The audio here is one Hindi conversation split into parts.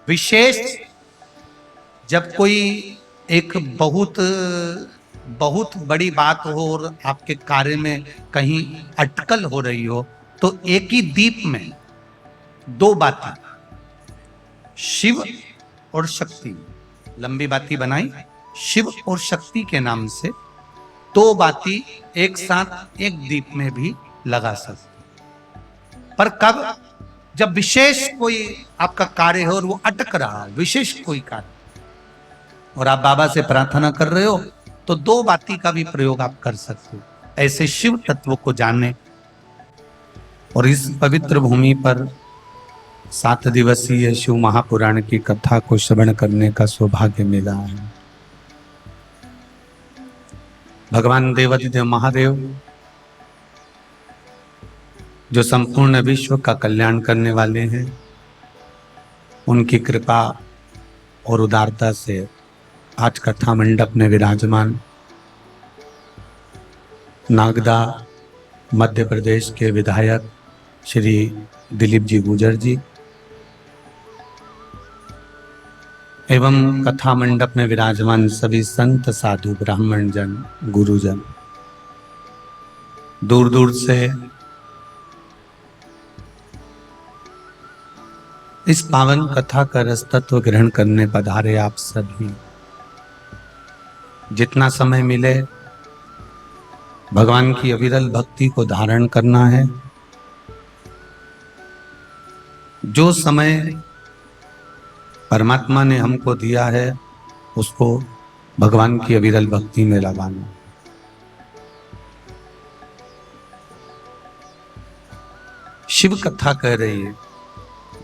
विशेष जब कोई एक बहुत बहुत बड़ी बात हो और आपके कार्य में कहीं अटकल हो रही हो, तो एक ही दीप में दो बाती, शिव और शक्ति, लंबी बाती बनाई, शिव और शक्ति के नाम से दो बाती एक साथ एक दीप में भी लगा सकते। पर कब? जब विशेष कोई आपका कार्य हो और वो अटक रहा है, विशेष कोई कार्य, और आप बाबा से प्रार्थना कर रहे हो, तो दो बाती का भी प्रयोग आप कर सकते हो। ऐसे शिव तत्व को जानने और इस पवित्र भूमि पर 7 दिवसीय शिव महापुराण की कथा को श्रवण करने का सौभाग्य मिला है। भगवान देवाधिदेव महादेव जो संपूर्ण विश्व का कल्याण करने वाले हैं, उनकी कृपा और उदारता से आज कथा मंडप में विराजमान नागदा मध्य प्रदेश के विधायक श्री दिलीप जी गुर्जर जी एवं कथा मंडप में विराजमान सभी संत साधु ब्राह्मण जन गुरुजन दूर दूर से इस पावन कथा का रसतत्व ग्रहण करने पधारे आप सभी। जितना समय मिले भगवान की अविरल भक्ति को धारण करना है। जो समय परमात्मा ने हमको दिया है उसको भगवान की अविरल भक्ति में लगाना। शिव कथा कह रही है,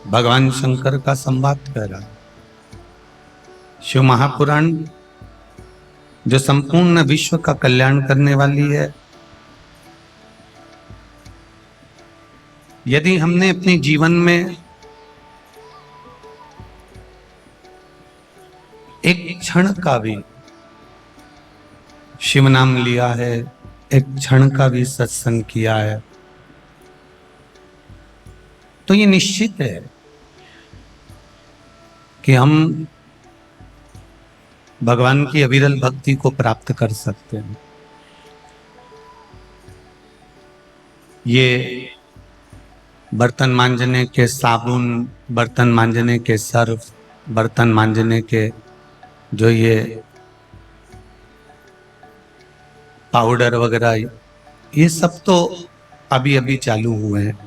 भगवान शंकर का संवाद कह रहा है। शिव महापुराण जो संपूर्ण विश्व का कल्याण करने वाली है। यदि हमने अपने जीवन में एक क्षण का भी शिव नाम लिया है, एक क्षण का भी सत्संग किया है, तो ये निश्चित है कि हम भगवान की अविरल भक्ति को प्राप्त कर सकते हैं। ये बर्तन मांजने के साबुन, बर्तन मांजने के सर्फ, बर्तन मांजने के जो ये पाउडर वगैरह, ये सब तो अभी अभी चालू हुए हैं।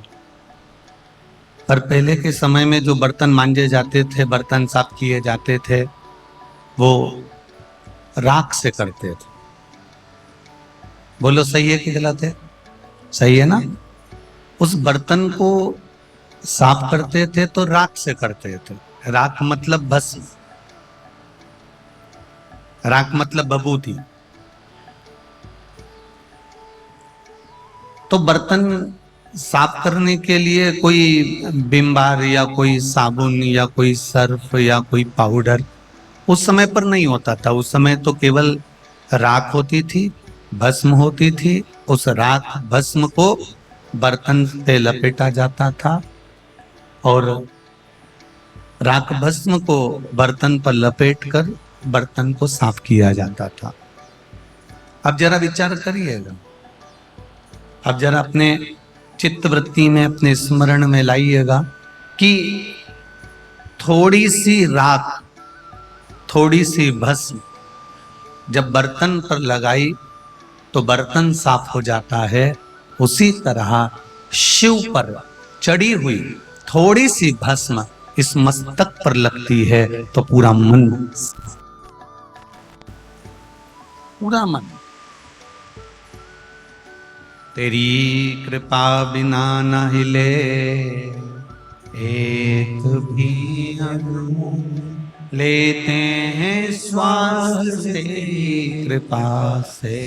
पर पहले के समय में जो बर्तन मांजे जाते थे, बर्तन साफ किए जाते थे, वो राख से करते थे। बोलो सही है कि गलत है? सही है ना? उस बर्तन को साफ करते थे तो राख से करते थे। राख मतलब भस्म, राख मतलब विभूति। तो बर्तन साफ करने के लिए कोई विम बार या कोई साबुन या कोई सर्फ या कोई पाउडर उस समय पर नहीं होता था। उस समय तो केवल राख होती थी, भस्म होती थी। उस राख भस्म को बर्तन पे लपेटा जाता था और राख भस्म को बर्तन पर लपेट कर बर्तन को साफ किया जाता था। अब जरा विचार करिएगा, अब जरा अपने चित्तवृत्ति में, अपने स्मरण में लाइएगा कि थोड़ी सी राख, थोड़ी सी भस्म जब बर्तन पर लगाई तो बर्तन साफ हो जाता है। उसी तरह शिव पर चढ़ी हुई थोड़ी सी भस्म इस मस्तक पर लगती है तो पूरा मन, पूरा मन। तेरी कृपा बिना न हिले एक भी अणु, लेते हैं श्वास तेरी कृपा से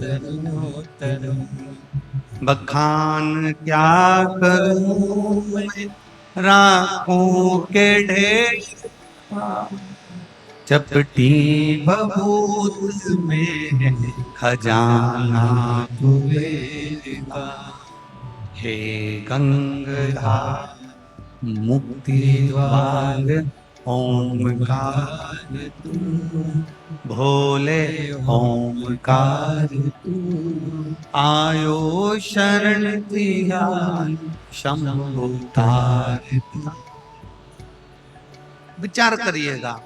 तरुण। बखान क्या करूं मैं राखों के ढेर, चपटी बबूत में खजाना तुमेरा। हे गंगाधार मुक्ति द्वार ओमकार तू भोले, ओमकार तू आयो शरण दिया शंभु तार। विचार करिएगा,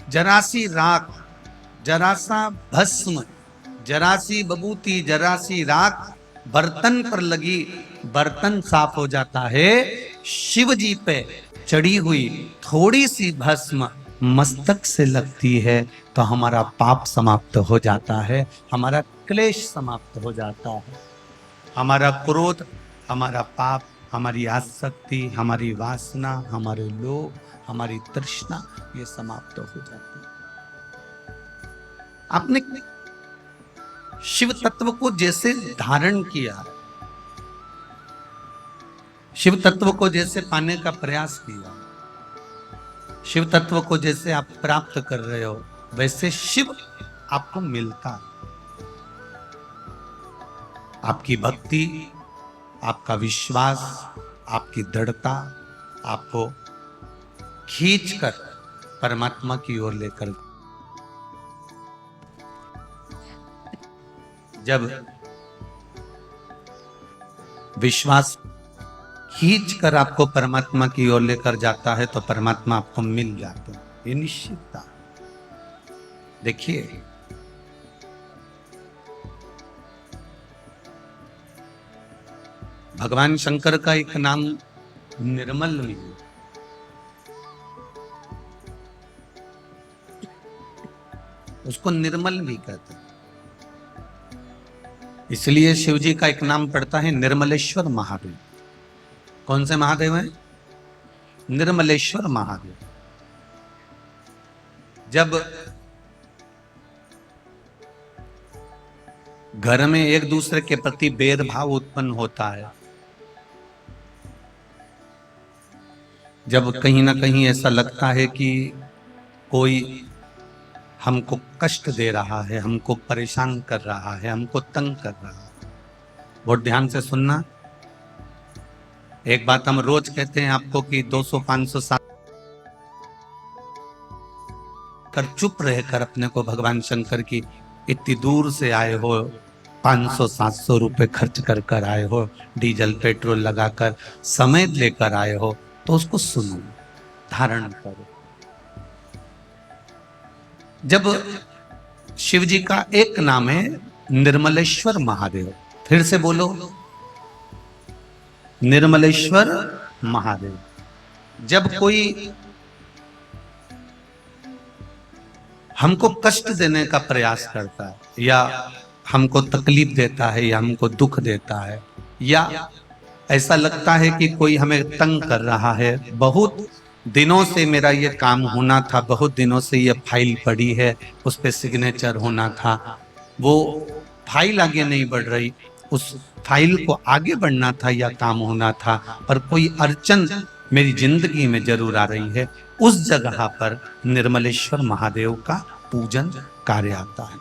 जरा सी राख, जरा सा भस्म, जरा सी बबूती, जरा सी राख बर्तन पर लगी, बर्तन साफ हो जाता है। शिव जी पे चढ़ी हुई थोड़ी सी भस्म मस्तक से लगती है तो हमारा पाप समाप्त हो जाता है, हमारा क्लेश समाप्त हो जाता है, हमारा क्रोध, हमारा पाप, हमारी आसक्ति, हमारी वासना, हमारे लोभ, हमारी तृष्णा, ये समाप्त हो जाती है। आपने शिव तत्व को जैसे धारण किया, शिव तत्व को जैसे पाने का प्रयास किया, शिव तत्व को जैसे आप प्राप्त कर रहे हो, वैसे शिव आपको मिलता है। आपकी भक्ति, आपका विश्वास, आपकी दृढ़ता आपको खींचकर परमात्मा की ओर लेकर, जब विश्वास खींचकर आपको परमात्मा की ओर लेकर जाता है तो परमात्मा आपको मिल जाते हैं, ये निश्चितता। देखिए, भगवान शंकर का एक नाम निर्मल भी है। उसको निर्मल भी कहते हैं। इसलिए शिव जी का एक नाम पड़ता है निर्मलेश्वर महादेव। कौन से महादेव हैं? निर्मलेश्वर महादेव। जब घर में एक दूसरे के प्रति भेदभाव उत्पन्न होता है, जब कहीं ना कहीं ऐसा लगता है कि कोई हमको कष्ट दे रहा है, हमको परेशान कर रहा है, हमको तंग कर रहा है, बहुत ध्यान से सुनना। एक बात हम रोज कहते हैं आपको कि 200 500 साल कर चुप रहकर अपने को भगवान शंकर की इतनी दूर से आए हो, 500-700 रुपए खर्च कर कर आए हो, डीजल पेट्रोल लगाकर समय लेकर आए हो, तो उसको सुनो, धारण करो। जब शिव जी का एक नाम है निर्मलेश्वर महादेव, फिर से बोलो, निर्मलेश्वर महादेव। जब कोई हमको कष्ट देने का प्रयास करता है, या हमको तकलीफ देता है, या हमको दुख देता है, या ऐसा लगता है कि कोई हमें तंग कर रहा है, बहुत दिनों से मेरा ये काम होना था, बहुत दिनों से ये फाइल पड़ी है, उस पर सिग्नेचर होना था, वो फाइल आगे नहीं बढ़ रही, उस फाइल को आगे बढ़ना था या काम होना था, पर कोई अड़चन मेरी जिंदगी में जरूर आ रही है, उस जगह पर निर्मलेश्वर महादेव का पूजन कार्य आता है।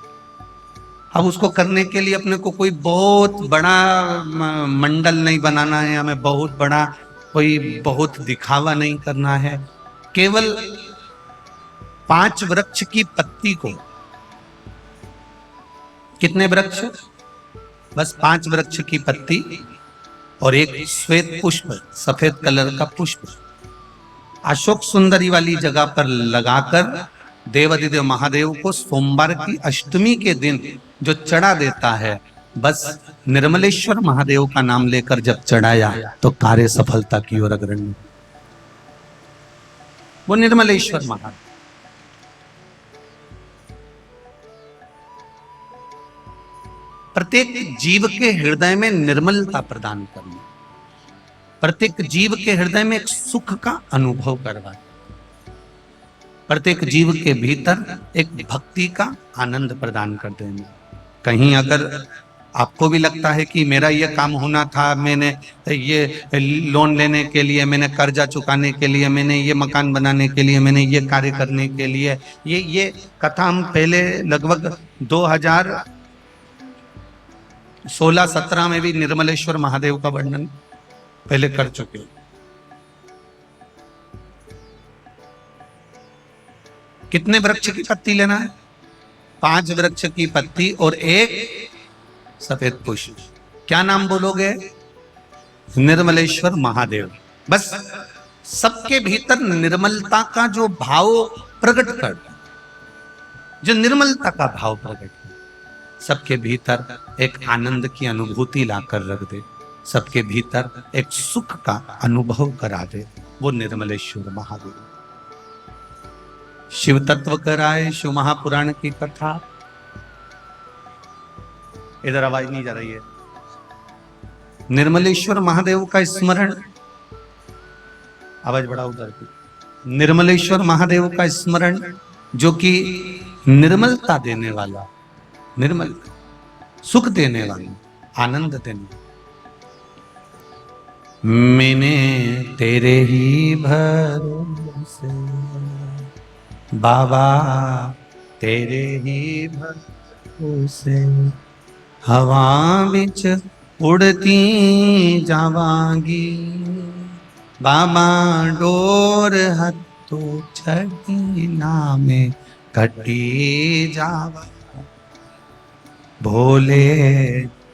अब उसको करने के लिए अपने को कोई बहुत बड़ा मंडल नहीं बनाना है, हमें बहुत बड़ा कोई बहुत दिखावा नहीं करना है। केवल 5 वृक्ष की पत्ती को, कितने वृक्ष? बस 5 वृक्ष की पत्ती और एक श्वेत पुष्प, सफेद कलर का पुष्प अशोक सुंदरी वाली जगह पर लगाकर देवाधिदेव महादेव को सोमवार की अष्टमी के दिन जो चढ़ा देता है, बस निर्मलेश्वर महादेव का नाम लेकर जब चढ़ाया तो कार्य सफलता की ओर अग्रणी। वो निर्मलेश्वर महादेव। प्रत्येक जीव के हृदय में निर्मलता प्रदान करना, प्रत्येक जीव के हृदय में एक सुख का अनुभव करवाना, प्रत्येक जीव के भीतर एक भक्ति का आनंद प्रदान कर देना। कहीं अगर आपको भी लगता है कि मेरा ये काम होना था, मैंने ये लोन लेने के लिए, मैंने कर्जा चुकाने के लिए, मैंने ये मकान बनाने के लिए, मैंने ये कार्य करने के लिए, ये कथा हम पहले लगभग 2016-17 में भी निर्मलेश्वर महादेव का वर्णन पहले कर चुके। कितने वृक्ष की पत्ती लेना है? 5 वृक्ष की पत्ती और 1 सफेद पुष्प। क्या नाम बोलोगे? निर्मलेश्वर महादेव। बस सबके भीतर निर्मलता का जो भाव प्रकट कर, जो निर्मलता का भाव प्रकट कर, सबके भीतर एक आनंद की अनुभूति लाकर रख दे, सबके भीतर एक सुख का अनुभव करा दे, वो निर्मलेश्वर महादेव। शिव तत्व कराए शिव महापुराण की कथा। इधर आवाज नहीं जा रही है। निर्मलेश्वर महादेव का स्मरण, आवाज बढ़ा उधर की। निर्मलेश्वर महादेव का स्मरण जो कि निर्मलता देने वाला, निर्मल सुख देने वाला, आनंद देने। मैंने तेरे ही भरोसे बाबा, तेरे ही भरोसे हवा बिच उड़ती जावांगी बाबा, डोर हत्थों छड़ी नामे कटी जावा। भोले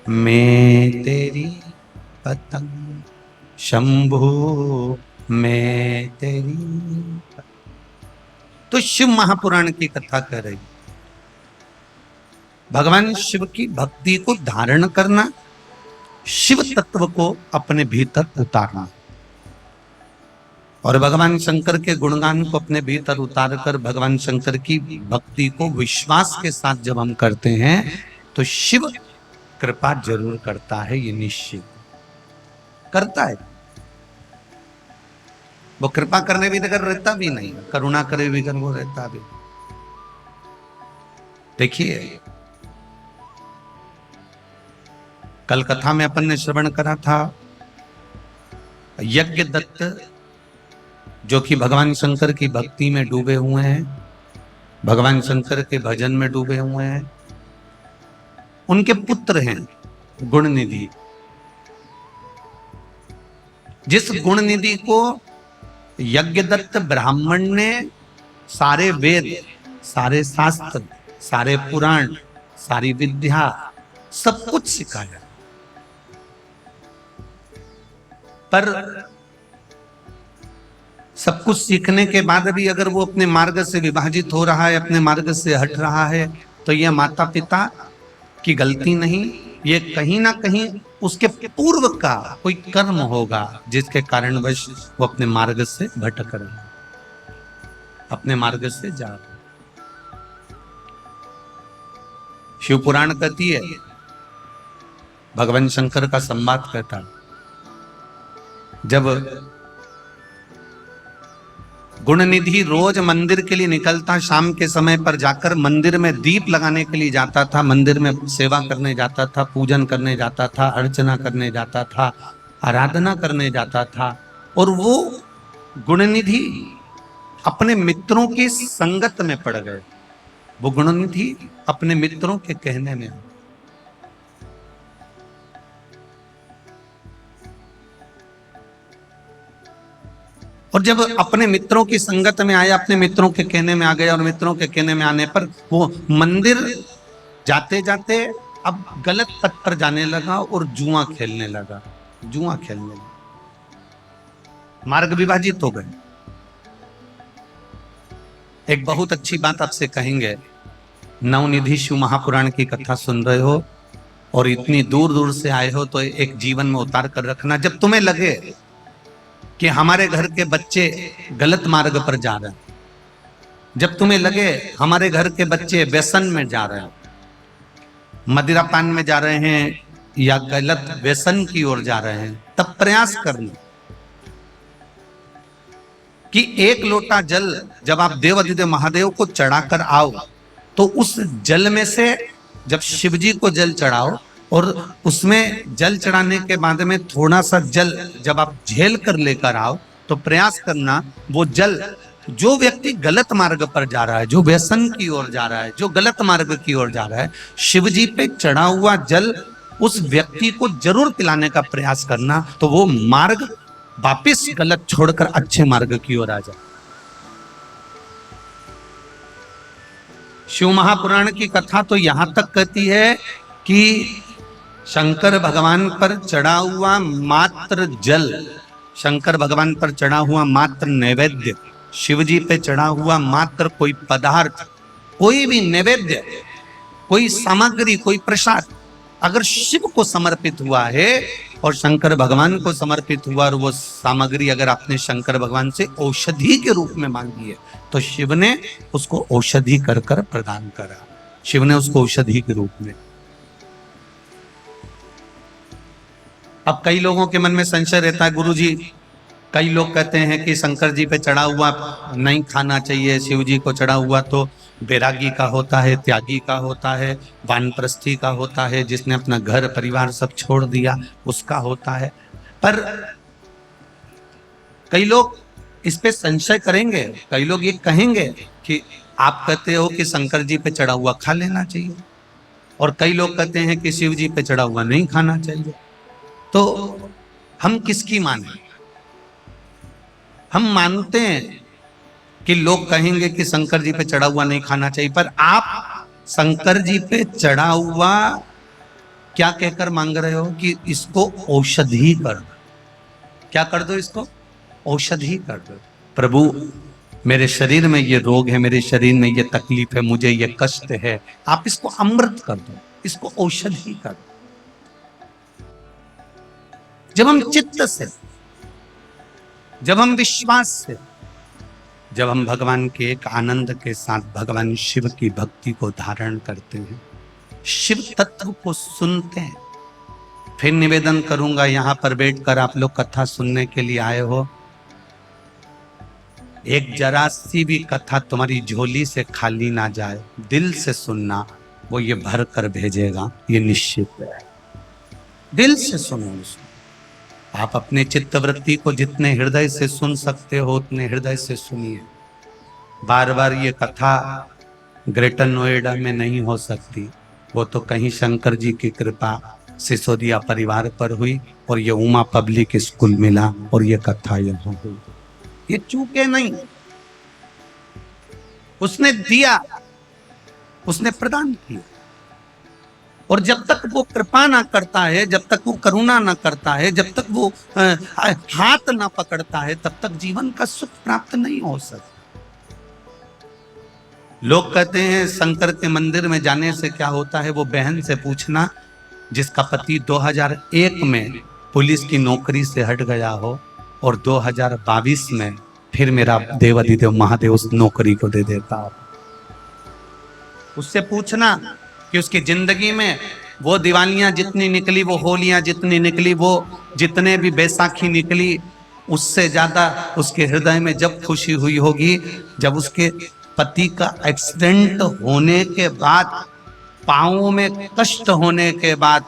मैं तेरी पतंग, शंभू मैं तेरी पतंग। तो शिव महापुराण की कथा कर रही, भगवान शिव की भक्ति को धारण करना, शिव तत्व को अपने भीतर उतारना, और भगवान शंकर के गुणगान को अपने भीतर उतारकर भगवान शंकर की भक्ति को विश्वास के साथ जब हम करते हैं तो शिव कृपा जरूर करता है, ये निश्चित करता है। वो कृपा करने भी अगर रहता भी नहीं, करुणा करे भी अगर वो रहता भी। देखिए कल कथा में अपन ने श्रवण करा था, यज्ञ दत्त जो कि भगवान शंकर की भक्ति में डूबे हुए हैं, भगवान शंकर के भजन में डूबे हुए हैं, उनके पुत्र हैं गुणनिधि। जिस गुणनिधि को यज्ञदत्त ब्राह्मण ने सारे वेद, सारे शास्त्र, सारे पुराण, सारी विद्या सब कुछ सिखाया, पर सब कुछ सीखने के बाद भी अगर वो अपने मार्ग से विभाजित हो रहा है, अपने मार्ग से हट रहा है, तो यह माता पिता की गलती नहीं, ये कहीं ना कहीं उसके पूर्व का कोई कर्म होगा जिसके कारणवश वो अपने मार्ग से भटक रहे, अपने मार्ग से जा रहे। शिव पुराण कहती है, भगवान शंकर का संवाद कहता, जब गुणनिधि रोज मंदिर के लिए निकलता, शाम के समय पर जाकर मंदिर में दीप लगाने के लिए जाता था, मंदिर में सेवा करने जाता था, पूजन करने जाता था, अर्चना करने जाता था, आराधना करने जाता था, और वो गुणनिधि अपने मित्रों की संगत में पड़ गए। वो गुणनिधि अपने मित्रों के कहने में, और जब अपने मित्रों की संगत में आया, अपने मित्रों के कहने में आ गया, और मित्रों के कहने में आने पर वो मंदिर जाते जाते अब गलत पथ पर जाने लगा और जुआ खेलने लगा, जुआ खेलने लगा, मार्ग विभाजित हो गए। एक बहुत अच्छी बात आपसे कहेंगे, नवनिधि शिव महापुराण की कथा सुन रहे हो और इतनी दूर दूर से आए हो, तो एक जीवन में उतार कर रखना। जब तुम्हें लगे कि हमारे घर के बच्चे गलत मार्ग पर जा रहे हैं, जब तुम्हें लगे हमारे घर के बच्चे व्यसन में जा रहे हैं, मदिरा पान में जा रहे हैं या गलत व्यसन की ओर जा रहे हैं, तब प्रयास करना कि एक लोटा जल जब आप देवाधिदेव महादेव को चढ़ाकर आओ, तो उस जल में से जब शिवजी को जल चढ़ाओ, और उसमें जल चढ़ाने के बाद में थोड़ा सा जल जब आप झेल कर लेकर आओ, तो प्रयास करना वो जल, जो व्यक्ति गलत मार्ग पर जा रहा है, जो व्यसन की ओर जा रहा है, जो गलत मार्ग की ओर जा रहा है, शिवजी पे चढ़ा हुआ जल उस व्यक्ति को जरूर पिलाने का प्रयास करना, तो वो मार्ग वापिस गलत छोड़कर अच्छे मार्ग की ओर आ जाए। शिव महापुराण की कथा तो यहां तक कहती है कि शंकर भगवान पर चढ़ा हुआ मात्र जल, शंकर भगवान पर चढ़ा हुआ मात्र नैवेद्य, शिव जी पे चढ़ा हुआ मात्र कोई पदार्थ, कोई भी नैवेद्य, कोई सामग्री, कोई प्रसाद अगर शिव को समर्पित हुआ है और शंकर भगवान को समर्पित हुआ और वो सामग्री अगर आपने शंकर भगवान से औषधि के रूप में मांगी है तो शिव ने उसको औषधि कर कर प्रदान करा, शिव ने उसको औषधि के रूप में। अब कई लोगों के मन में संशय रहता है, गुरुजी कई लोग कहते हैं कि शंकर जी पे चढ़ा हुआ नहीं खाना चाहिए, शिव जी को चढ़ा हुआ तो बैरागी का होता है, त्यागी का होता है, वानप्रस्थी का होता है, जिसने अपना घर परिवार सब छोड़ दिया उसका होता है। पर कई लोग इस पे संशय करेंगे, कई लोग ये कहेंगे कि आप कहते हो कि शंकर जी पे चढ़ा हुआ खा लेना चाहिए और कई लोग कहते हैं कि शिव जी पे चढ़ा हुआ नहीं खाना चाहिए, तो हम किसकी माने? हम मानते हैं कि लोग कहेंगे कि शंकर जी पे चढ़ा हुआ नहीं खाना चाहिए, पर आप शंकर जी पे चढ़ा हुआ क्या कहकर मांग रहे हो कि इसको औषधि कर दो, क्या कर दो, इसको औषधि कर दो। प्रभु मेरे शरीर में ये रोग है, मेरे शरीर में ये तकलीफ है, मुझे ये कष्ट है, आप इसको अमृत कर दो, इसको औषधि कर दो। जब हम चित्त से, जब हम विश्वास से, जब हम भगवान के एक आनंद के साथ भगवान शिव की भक्ति को धारण करते हैं, शिव तत्व को सुनते हैं, फिर निवेदन करूंगा यहां पर बैठकर आप लोग कथा सुनने के लिए आए हो, एक जरा सी भी कथा तुम्हारी झोली से खाली ना जाए, दिल से सुनना, वो ये भर कर भेजेगा, ये निश्चित है। दिल से सुनो उसको, आप अपने चित्तवृत्ति को जितने हृदय से सुन सकते हो उतने हृदय से सुनिए। बार बार ये कथा ग्रेटर नोएडा में नहीं हो सकती, वो तो कहीं शंकर जी की कृपा सिसोदिया परिवार पर हुई और ये उमा पब्लिक स्कूल मिला और ये कथा यहाँ हुई। ये चूके नहीं, उसने दिया, उसने प्रदान किया, और जब तक वो कृपा ना करता है, जब तक वो करुणा ना करता है, जब तक वो हाथ ना पकड़ता है, तब तक जीवन का सुख प्राप्त नहीं हो सकता। लोग कहते हैं शंकर के मंदिर में जाने से क्या होता है, वो बहन से पूछना जिसका पति 2001 में पुलिस की नौकरी से हट गया हो और 2022 में फिर मेरा देवाधिदेव महादेव उस नौकरी को दे देता हो, उससे पूछना कि उसकी जिंदगी में वो दिवालियां जितनी निकली, वो होलियां जितनी निकली, वो जितने भी बैसाखी निकली, उससे ज्यादा उसके हृदय में जब खुशी हुई होगी जब उसके पति का एक्सीडेंट होने के बाद, पांवों में कष्ट होने के बाद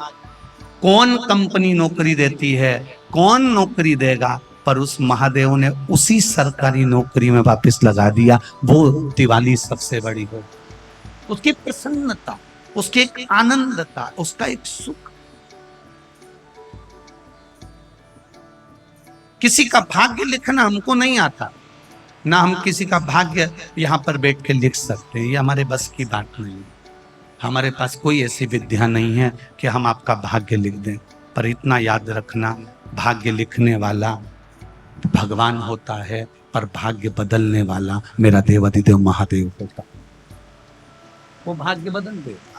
कौन कंपनी नौकरी देती है, कौन नौकरी देगा, पर उस महादेव ने उसी सरकारी नौकरी में वापस लगा दिया। वो दिवाली सबसे बड़ी हो, उसकी प्रसन्नता, उसकी एक आनंदता, उसका एक सुख। किसी का भाग्य लिखना हमको नहीं आता, ना हम किसी का भाग्य यहां पर बैठ के लिख सकते हैं, ये हमारे बस की बात नहीं है। हमारे पास कोई ऐसी विद्या नहीं है कि हम आपका भाग्य लिख दें, पर इतना याद रखना, भाग्य लिखने वाला भगवान होता है, पर भाग्य बदलने वाला मेरा देवाधिदेव महादेव होता है, वो भाग्य बदल देगा।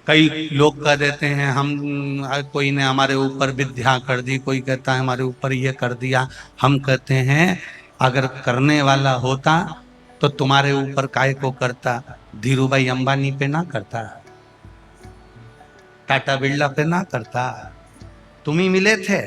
कई लोग कह देते हैं हम, कोई ने हमारे ऊपर विद्या कर दी, कोई कहता है हमारे ऊपर ये कर दिया। हम कहते हैं अगर करने वाला होता तो तुम्हारे ऊपर काय को करता, धीरूभाई अंबानी पे ना करता, टाटा बिरला पे ना करता। तुम ही मिले थे,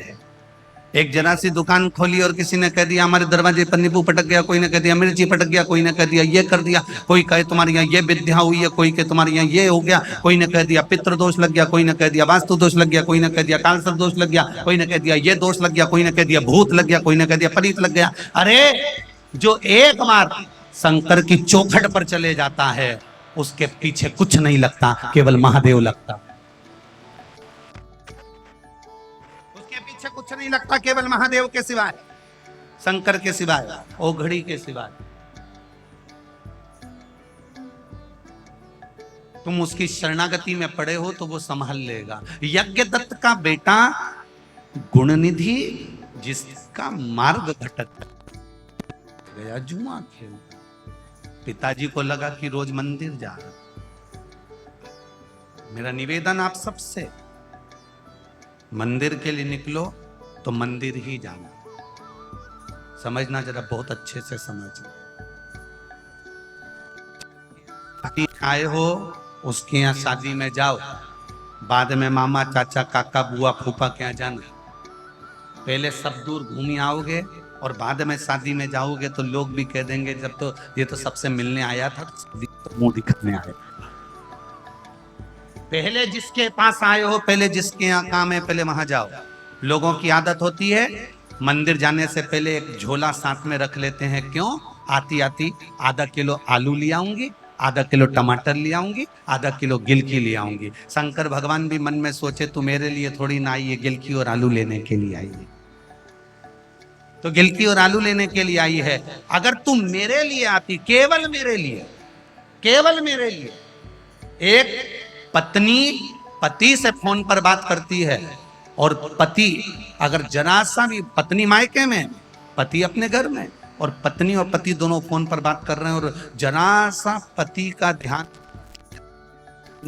एक जरा सी दुकान खोली और किसी ने कह दिया हमारे दरवाजे पर नींबू पटक गया, कोई ने कह दिया मिर्ची पटक गया, कोई ने कह दिया ये कर दिया, कोई कहे तुम्हारे यहाँ ये विद्या हुई है, कोई कहे तुम्हारे यहाँ ये हो गया, कोई ने कह दिया पितृ दोष लग गया, कोई ने कह दिया वास्तु दोष लग गया, कोई ने कह दिया कालसर्प दोष लग गया, कोई ने कह दिया ये दोष लग गया, कोई ने कह दिया भूत लग गया, कोई ने कह दिया परीत लग गया। अरे जो एक बार शंकर की चौखट पर चले जाता है उसके पीछे कुछ नहीं लगता, केवल महादेव लगता, उसके पीछे कुछ नहीं लगता, केवल महादेव के सिवाय, शंकर के सिवाय, ओघड़ी के सिवाय। तुम उसकी शरणागति में पड़े हो तो वो संभाल लेगा। यज्ञ दत्त का बेटा गुणनिधि जिसका मार्ग भटक गया, जुआ खेल, पिताजी को लगा कि रोज मंदिर जा रहा। मेरा निवेदन आप सबसे, मंदिर के लिए निकलो तो मंदिर ही जाना। समझना जरा, बहुत अच्छे से समझना। आए हो उसके यहाँ शादी में जाओ, बाद में मामा चाचा काका बुआ फूफा के यहाँ जाना। पहले सब दूर घूमी आओगे और बाद में शादी में जाओगे तो लोग भी कह देंगे जब तो ये तो सबसे मिलने आया था तो मुंह दिखाने आया। पहले जिसके पास आए हो, पहले जिसके यहाँ काम है, पहले वहां जाओ। लोगों की आदत होती है मंदिर जाने से पहले एक झोला साथ में रख लेते हैं। क्यों? आती आती आधा किलो आलू ले आऊंगी, आधा किलो टमाटर ले आऊंगी, आधा किलो गिलकी ले आऊंगी। शंकर भगवान भी मन में सोचे तू मेरे लिए थोड़ी ना आई है, गिलकी और आलू लेने के लिए आई है, तो गिलकी और आलू लेने के लिए आई है। अगर तुम मेरे लिए आती, केवल मेरे लिए, केवल मेरे लिए। एक पत्नी पति से फोन पर बात करती है और पति अगर जरा सा भी, पत्नी मायके में, पति अपने घर में, और पत्नी और पति दोनों फोन पर बात कर रहे हैं और जरा सा पति का ध्यान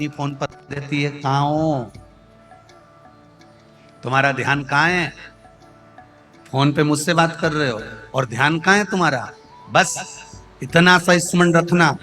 फोन पर देती है, कहां हो, तुम्हारा ध्यान कहां है? फोन पे मुझसे बात कर रहे हो और ध्यान कहां है तुम्हारा? बस इतना सा स्मरण रखना,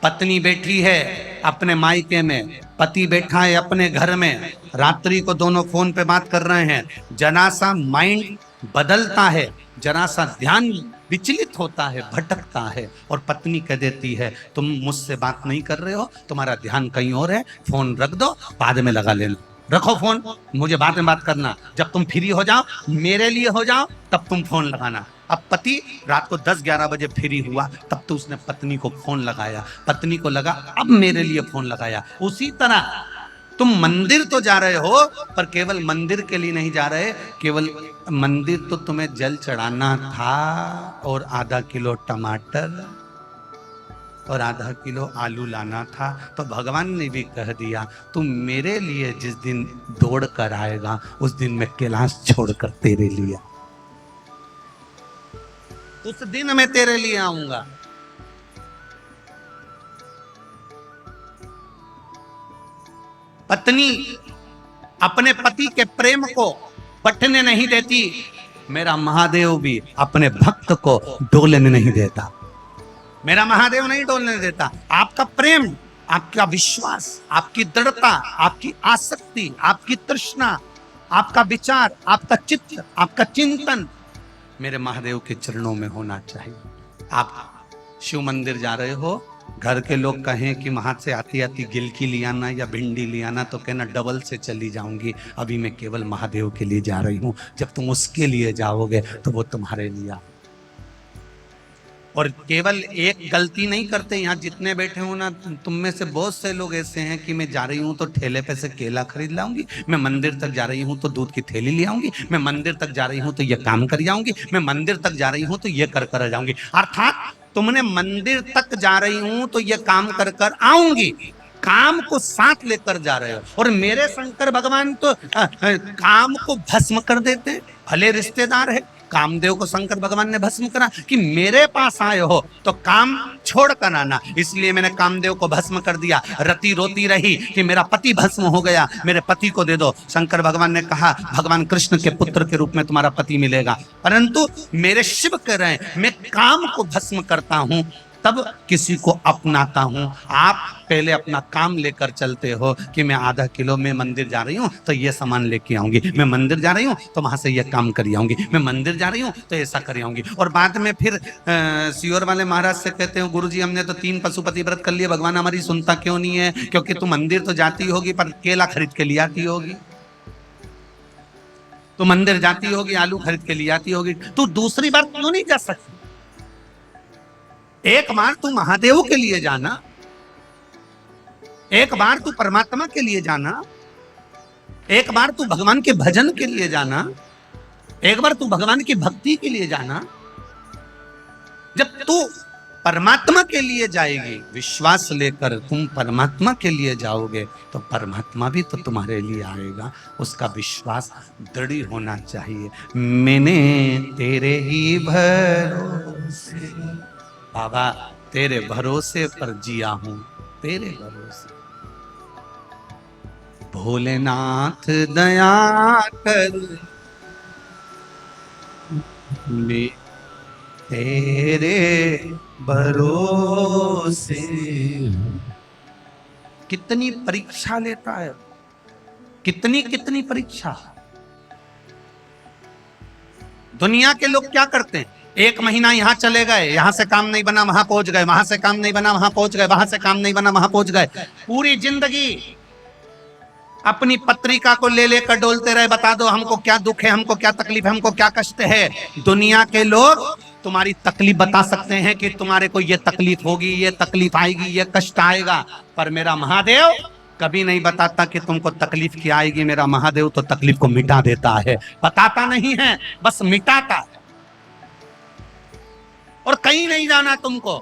पत्नी बैठी है अपने मायके में, पति बैठा है अपने घर में, रात्रि को दोनों फोन पे बात कर रहे हैं। जरा सा माइंड बदलता है, जरा सा ध्यान विचलित होता है, भटकता है, और पत्नी कह देती है तुम मुझसे बात नहीं कर रहे हो, तुम्हारा ध्यान कहीं और है, फोन रख दो, बाद में लगा लेना। रखो फोन, मुझे बाद में बात करना, जब तुम फ्री हो जाओ, मेरे लिए हो जाओ, तब तुम फोन लगाना। अब पति रात को 10-11 बजे फ्री हुआ, तब तो उसने पत्नी को फोन लगाया, पत्नी को लगा अब मेरे लिए फोन लगाया। उसी तरह तुम मंदिर तो जा रहे हो, पर केवल मंदिर के लिए नहीं जा रहे, केवल मंदिर तो तुम्हें जल चढ़ाना था, और आधा किलो टमाटर और आधा किलो आलू लाना था। तो भगवान ने भी कह दिया तुम मेरे लिए जिस दिन दौड़ कर आएगा, उस दिन मैं कैलाश छोड़कर तेरे लिए, उस दिन मैं तेरे लिए आऊंगा। पत्नी अपने पति के प्रेम को बटने नहीं देती, मेरा महादेव भी अपने भक्त को डोलने नहीं देता। मेरा महादेव नहीं डोलने देता। आपका प्रेम, आपका विश्वास, आपकी दृढ़ता, आपकी आसक्ति, आपकी तृष्णा, आपका विचार, आपका चित्त, आपका चिंतन मेरे महादेव के चरणों में होना चाहिए। आप शिव मंदिर जा रहे हो, घर के लोग कहें कि वहां से आती आती गिलकी ले आना या भिंडी ले आना, तो कहना डबल से चली जाऊंगी, अभी मैं केवल महादेव के लिए जा रही हूं। जब तुम उसके लिए जाओगे तो वो तुम्हारे लिए। और केवल एक गलती नहीं करते, यहाँ जितने बैठे हो ना, तुम में से बहुत से लोग ऐसे हैं कि मैं जा रही हूँ तो ठेले पे से केला खरीद लाऊंगी, मैं मंदिर तक जा रही हूँ तो दूध की थैली ले आऊंगी, मैं मंदिर तक जा रही हूँ तो ये काम कर जाऊंगी, मैं मंदिर तक जा रही हूँ तो ये कर जाऊंगी। अर्थात तुमने मंदिर तक जा रही हूँ तो ये काम कर आऊंगी, काम को साथ लेकर जा रहे हो। और मेरे शंकर भगवान तो काम को भस्म कर देते, भले रिश्तेदार है, कामदेव को शंकर भगवान ने भस्म करा कि मेरे पास आए हो तो काम छोड़ कर आना, इसलिए मैंने कामदेव को भस्म कर दिया। रति रोती रही कि मेरा पति भस्म हो गया, मेरे पति को दे दो। शंकर भगवान ने कहा भगवान कृष्ण के पुत्र के रूप में तुम्हारा पति मिलेगा, परंतु मेरे शिव कह रहे हैं मैं काम को भस्म करता हूं तब किसी को अपनाता हूं। आप पहले अपना काम लेकर चलते हो कि मैं आधा किलो में मंदिर जा रही हूं तो ये सामान लेके आऊंगी, मैं मंदिर जा रही हूं तो वहां से ये काम कर आऊंगी, मैं मंदिर जा रही हूं तो ऐसा कर आऊंगी। और बाद में फिर सियोर वाले महाराज से कहते हो गुरुजी हमने तो 3 पशुपति व्रत कर लिए, भगवान हमारी सुनता क्यों नहीं है? क्योंकि तू मंदिर तो जाती होगी पर केला खरीद के ले आती होगी, तो मंदिर जाती होगी आलू खरीद के ले आती होगी, तू दूसरी बार क्यों नहीं जा सकती? एक बार तू महादेव के लिए जाना, एक बार तू परमात्मा के लिए जाना, एक बार तू भगवान के भजन के लिए जाना, एक बार तू भगवान की भक्ति के लिए जाना। जब तू परमात्मा के लिए जाएगी, विश्वास लेकर तुम परमात्मा के लिए जाओगे तो परमात्मा भी तो तुम्हारे लिए आएगा। उसका विश्वास दृढ़ होना चाहिए। मैंने तेरे ही भरोसे, बाबा तेरे भरोसे पर जिया हूं, तेरे भरोसे। भोलेनाथ दया कर, मैं तेरे भरोसे। कितनी परीक्षा लेता है, कितनी कितनी परीक्षा। दुनिया के लोग क्या करते हैं, एक महीना यहां चले गए, यहां से काम नहीं बना वहां पहुंच गए, वहां से काम नहीं बना वहां पहुंच गए, वहां से काम नहीं बना वहां पहुंच गए। पूरी जिंदगी अपनी पत्रिका को ले लेकर डोलते रहे, बता दो हमको क्या दुख है, हमको क्या तकलीफ है, हमको क्या कष्ट है। दुनिया के लोग तुम्हारी तकलीफ बता सकते हैं कि तुम्हारे को ये तकलीफ होगी, ये तकलीफ आएगी, ये कष्ट आएगा, पर मेरा महादेव कभी नहीं बताता कि तुमको तकलीफ क्या आएगी। मेरा महादेव तो तकलीफ को मिटा देता है, बताता नहीं है, बस मिटाता है। और कहीं नहीं जाना तुमको,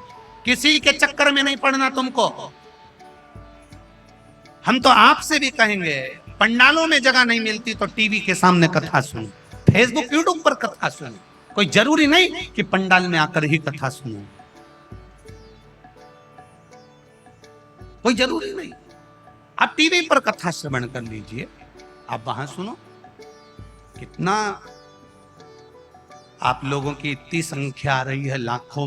किसी के चक्कर में नहीं पड़ना तुमको। हम तो आपसे भी कहेंगे, पंडालों में जगह नहीं मिलती तो टीवी के सामने कथा सुनो, फेसबुक यूट्यूब पर कथा सुनो। कोई जरूरी नहीं कि पंडाल में आकर ही कथा सुनो, कोई जरूरी नहीं। आप टीवी पर कथा श्रवण कर लीजिए, आप वहां सुनो। कितना आप लोगों की इतनी संख्या आ रही है, लाखों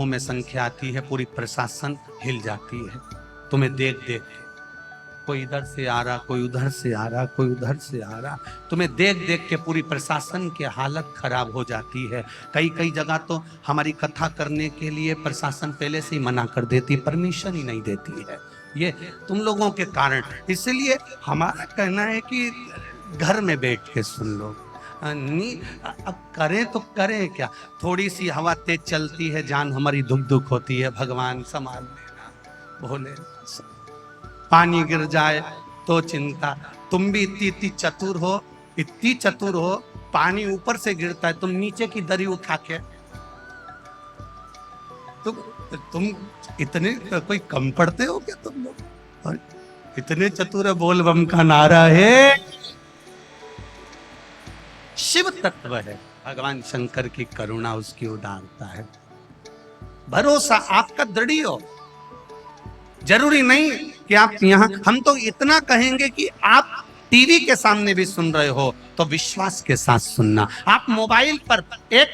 में संख्या आती है, पूरी प्रशासन हिल जाती है तुम्हें देख देख के। कोई इधर से आ रहा, कोई उधर से आ रहा, कोई उधर से आ रहा, तुम्हें देख देख के पूरी प्रशासन की हालत खराब हो जाती है। कई कई जगह तो हमारी कथा करने के लिए प्रशासन पहले से ही मना कर देती, परमिशन ही नहीं देती है, ये तुम लोगों के कारण। इसलिए हमारा कहना है कि घर में बैठ के सुन लो। अब करें तो करें क्या, थोड़ी सी हवा तेज चलती है, जान हमारी दुख दुख होती है, भगवान संभाल लेना। भोले पानी गिर जाए तो चिंता, तुम भी इतनी इतनी चतुर हो, इतनी चतुर हो, पानी ऊपर से गिरता है, तुम नीचे की दरी उठा के, तुम इतने कोई कम पड़ते हो क्या तुम लोग? और इतने चतुर है। बोल बम का नारा है, शिव तत्व है, भगवान शंकर की करुणा, उसकी उदारता है। भरोसा आपका दृढ़ हो। जरूरी नहीं कि आप यहां, हम तो इतना कहेंगे कि आप टीवी के सामने भी सुन रहे हो तो विश्वास के साथ सुनना। आप मोबाइल पर एक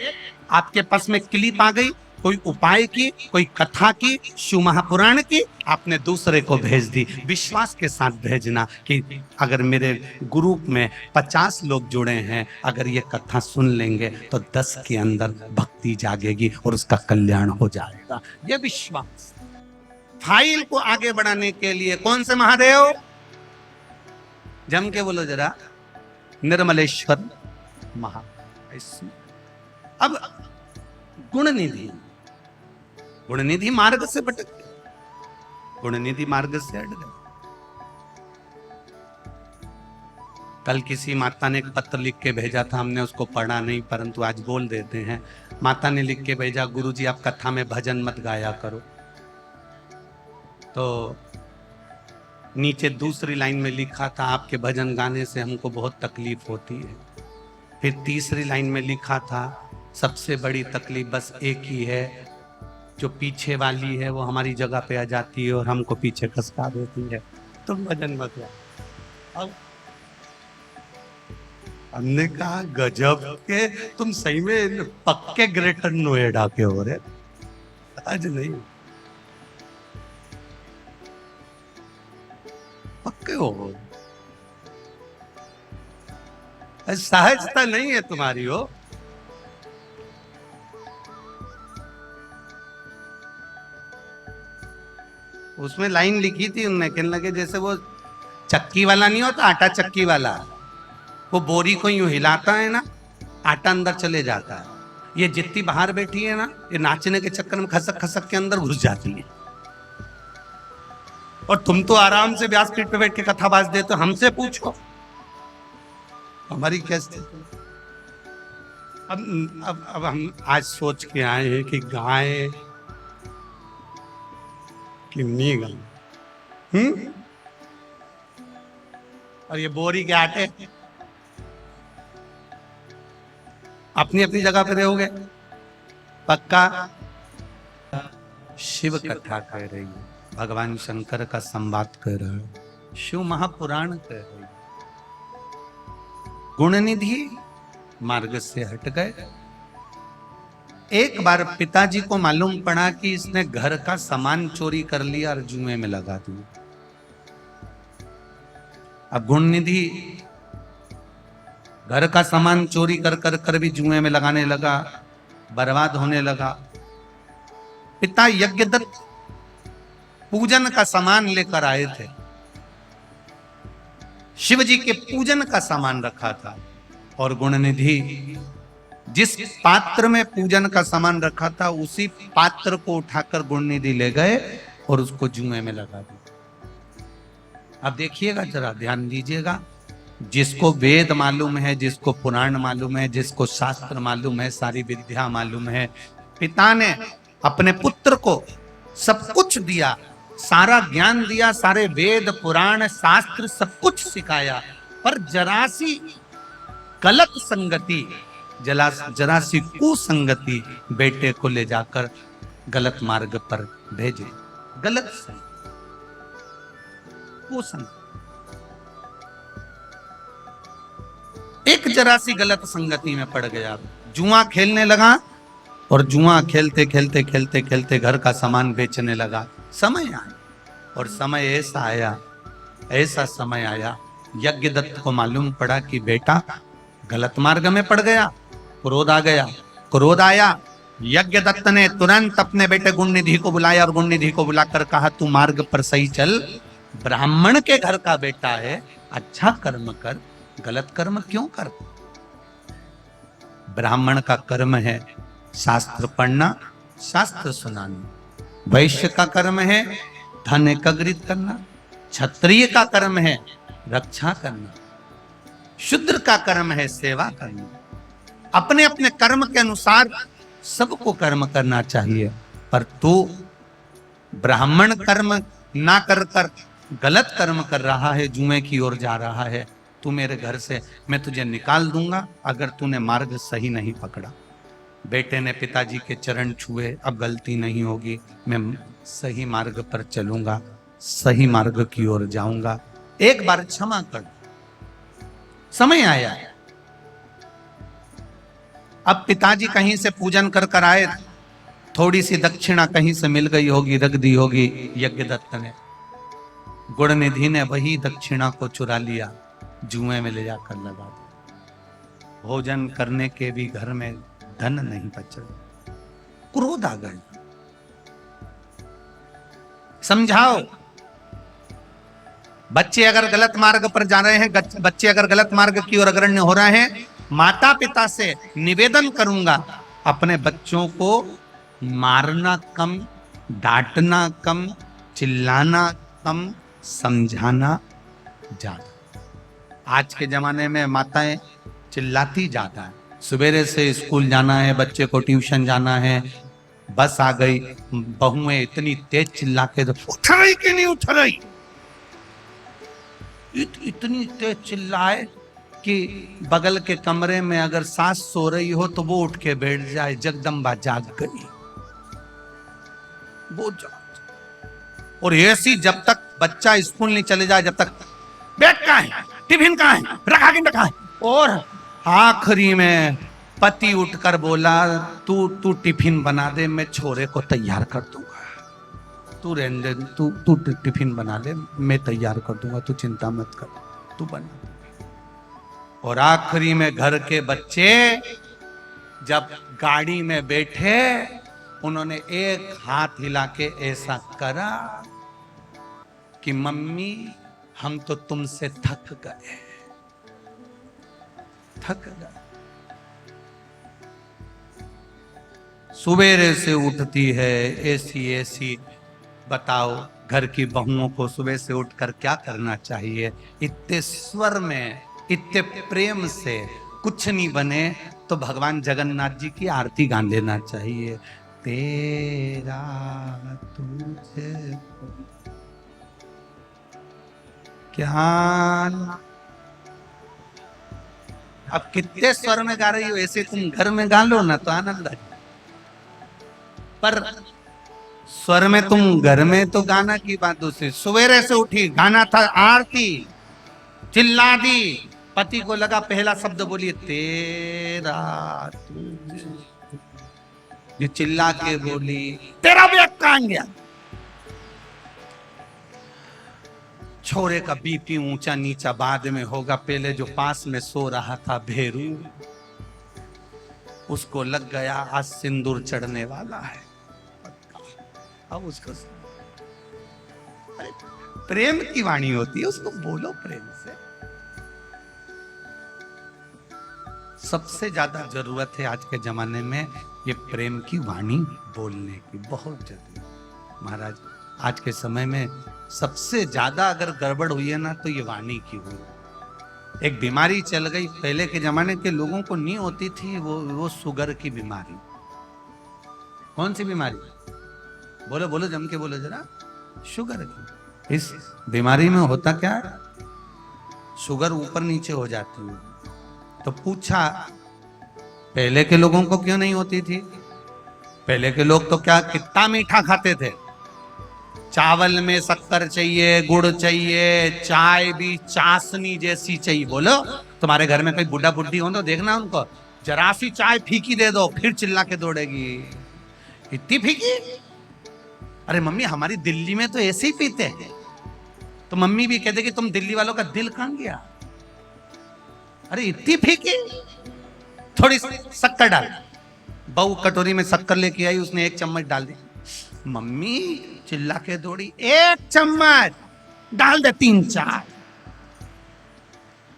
आपके पास में क्लिप आ गई, कोई उपाय की, कोई कथा की, शिव महापुराण की, आपने दूसरे को भेज दी, विश्वास के साथ भेजना कि अगर मेरे ग्रुप में 50 लोग जुड़े हैं, अगर ये कथा सुन लेंगे तो 10 के अंदर भक्ति जागेगी और उसका कल्याण हो जाएगा। ये विश्वास। फाइल को आगे बढ़ाने के लिए कौन से महादेव, जम के बोलो जरा, निर्मलेश्वर महादेव। अब गुणनिधि, गुणनिधि मार्ग से भटक गए, गुणनिधि मार्ग से हट गए। कल किसी माता ने एक पत्र लिख के भेजा था, हमने उसको पढ़ा नहीं, परंतु आज बोल देते हैं। माता ने लिख के भेजा, गुरुजी आप कथा में भजन मत गाया करो। तो नीचे दूसरी लाइन में लिखा था, आपके भजन गाने से हमको बहुत तकलीफ होती है। फिर तीसरी लाइन में लिखा था, सबसे बड़ी तकलीफ बस एक ही है, जो पीछे वाली है वो हमारी जगह पे आ जाती है और हमको पीछे खसका देती है, तुम भजन मत गाओ। अब हमने कहा गजब के, तुम सही में पक्के ग्रेटर नोएडा के हो रहे, आज नहीं पक्के हो, सहजता नहीं है तुम्हारी हो। उसमें लाइन लिखी थी उनने, कहने लगे जैसे वो चक्की वाला नहीं होता, आटा चक्की वाला, वो बोरी को यूं हिलाता है ना, आटा अंदर चले जाता है। ये जितनी बाहर बैठी है ना, ये नाचने के चक्कर में खसक खसक के अंदर घुस जाती है। और तुम तो आराम से व्यासपीठ पे बैठ के कथा बाज देते हो, हमसे पूछो हमारी क्या स्थिति। अब हम आज सोच के आए हैं कि गाय किन्नी गल। और ये बोरी के आटे अपनी अपनी जगह पे रहोगे पक्का। शिव कथा कह रही है, भगवान शंकर का संवाद कर रहा है, शिव महापुराण कह रही है। गुणनिधि मार्ग से हट गए। एक बार पिताजी को मालूम पड़ा कि इसने घर का सामान चोरी कर लिया और जुए में लगा दिया। अब गुणनिधि घर का सामान चोरी कर कर कर भी जुए में लगाने लगा, बर्बाद होने लगा। पिता यज्ञदत्त पूजन का सामान लेकर आए थे, शिव जी के पूजन का सामान रखा था, और गुणनिधि जिस पात्र में पूजन का सामान रखा था उसी पात्र को उठाकर गुणनिधि ले गए और उसको जुए में लगा दिया। अब देखिएगा, जरा ध्यान दीजिएगा, जिसको वेद मालूम है, जिसको पुराण मालूम है, जिसको शास्त्र मालूम है, सारी विद्या मालूम है, पिता ने अपने पुत्र को सब कुछ दिया, सारा ज्ञान दिया, सारे वेद पुराण शास्त्र सब कुछ सिखाया, पर जरासी गलत संगति, जरासी कुसंगति बेटे को ले जाकर गलत मार्ग पर भेजे। गलत संगति, कुसंगति, एक जरासी गलत संगति में पड़ गया, जुआ खेलने लगा और जुआ खेलते खेलते खेलते खेलते घर का सामान बेचने लगा। समय आया, और समय ऐसा आया, ऐसा समय आया, यज्ञदत्त को मालूम पड़ा कि बेटा गलत मार्ग में पड़ गया। क्रोध आ गया, क्रोध आया, यज्ञदत्त ने तुरंत अपने बेटे गुणनिधि को बुलाया और गुणनिधि को बुलाकर कहा, तू मार्ग पर सही चल, ब्राह्मण के घर का बेटा है, अच्छा कर्म कर, गलत कर्म क्यों कर। ब्राह्मण का कर्म है शास्त्र पढ़ना, शास्त्र सुनाना, वैश्य का कर्म है धन एकत्रित करना, क्षत्रिय का कर्म है रक्षा करना, शूद्र का कर्म है सेवा करना। अपने अपने कर्म के अनुसार सबको कर्म करना चाहिए, पर तू ब्राह्मण कर्म ना कर कर गलत कर्म कर रहा है, जुए की ओर जा रहा है, तू मेरे घर से, मैं तुझे निकाल दूंगा अगर तूने मार्ग सही नहीं पकड़ा। बेटे ने पिताजी के चरण छुए, अब गलती नहीं होगी, मैं सही मार्ग पर चलूंगा, सही मार्ग की ओर जाऊंगा, एक बार क्षमा कर। समय आया, अब पिताजी कहीं से पूजन कर कर आए, थोड़ी सी दक्षिणा कहीं से मिल गई होगी, रख दी होगी यज्ञदत्त ने। गुणनिधि ने वही दक्षिणा को चुरा लिया, जुए में ले जाकर लगा दिया। भोजन करने के भी घर में धन नहीं बचा। क्रोध आ गए, समझाओ। बच्चे अगर गलत मार्ग पर जा रहे हैं, बच्चे अगर गलत मार्ग की ओर अग्रसर हो रहे हैं, माता पिता से निवेदन करूंगा, अपने बच्चों को मारना कम, डांटना कम, चिल्लाना कम, समझाना ज्यादा। आज के जमाने में माताएं चिल्लाती ज्यादा है। सवेरे से स्कूल जाना है, बच्चे को ट्यूशन जाना है, बस आ गई, बहुएं इतनी तेज चिल्ला के उठ रही कि नहीं उठ रही, इतनी तेज चिल्लाए कि बगल के कमरे में अगर सास सो रही हो तो वो उठ के बैठ जाए, जगदम्बा जाग गई, वो जाग। और ऐसी जब तक बच्चा स्कूल नहीं चले जाए, जब तक बैग कहाँ है, टिफिन कहाँ है, रखा कि रखा है। और आखिरी में पति उठकर बोला, तू टिफिन बना दे, मैं छोरे को तैयार कर दूंगा, तू रहने दे, तू टिफिन बना ले, मैं तैयार कर दूंगा, तू चिंता मत कर, तू बना। और आखिरी में घर के बच्चे जब गाड़ी में बैठे, उन्होंने एक हाथ हिला के ऐसा करा कि मम्मी हम तो तुमसे थक गए, थक गए। सुबेरे से उठती है ऐसी, बताओ घर की बहुओं को सुबह से उठकर क्या करना चाहिए। इतने स्वर में, इतने प्रेम से कुछ नहीं बने तो भगवान जगन्नाथ जी की आरती गा लेना चाहिए। तेरा तुझे क्या। अब कितने स्वर में गा रही हो, ऐसे तुम घर में गा लो ना तो आनंद आ जाए। पर स्वर में तुम घर में तो गाना की बात दूसरी। सवेरे से उठी, गाना था आरती, चिल्ला दी, पति को लगा पहला शब्द बोलिए तेरा तुझे, ये चिल्ला के बोली तेरा बैग कहां गया। छोरे का बीपी ऊंचा नीचा बाद में होगा, पहले जो पास में सो रहा था भेरू, उसको लग गया आज सिंदूर चढ़ने वाला है। अब उसको प्रेम की वाणी होती है, उसको बोलो प्रेम से। सबसे ज्यादा जरूरत है आज के जमाने में ये प्रेम की वाणी बोलने की, बहुत जरूरी। महाराज आज के समय में सबसे ज्यादा अगर गड़बड़ हुई है ना तो ये वाणी की हुई। एक बीमारी चल गई, पहले के जमाने के लोगों को नहीं होती थी, वो शुगर की बीमारी। कौन सी बीमारी? बोलो बोलो, जम के बोलो जरा। शुगर की। इस बीमारी में होता क्या है, शुगर ऊपर नीचे हो जाती है। तो पूछा पहले के लोगों को क्यों नहीं होती थी? पहले के लोग तो क्या कितना मीठा खाते थे। चावल में शक्कर चाहिए, गुड़ चाहिए, चाय भी चाशनी जैसी चाहिए। बोलो तुम्हारे घर में कोई बुढ़ा बुढ़ी हो तो देखना उनको, जरा सी चाय फीकी दे दो फिर चिल्ला के दौड़ेगी, इतनी फीकी। अरे मम्मी हमारी दिल्ली में तो ऐसे ही पीते हैं। तो मम्मी भी कहते कि तुम दिल्ली वालों का दिल कहां गया। अरे इतनी फीकी, थोड़ी शक्कर डाल। बहू कटोरी में शक्कर लेके आई, उसने एक चम्मच डाल दी। मम्मी चिल्ला के दौड़ी, एक चम्मच डाल दे 3-4।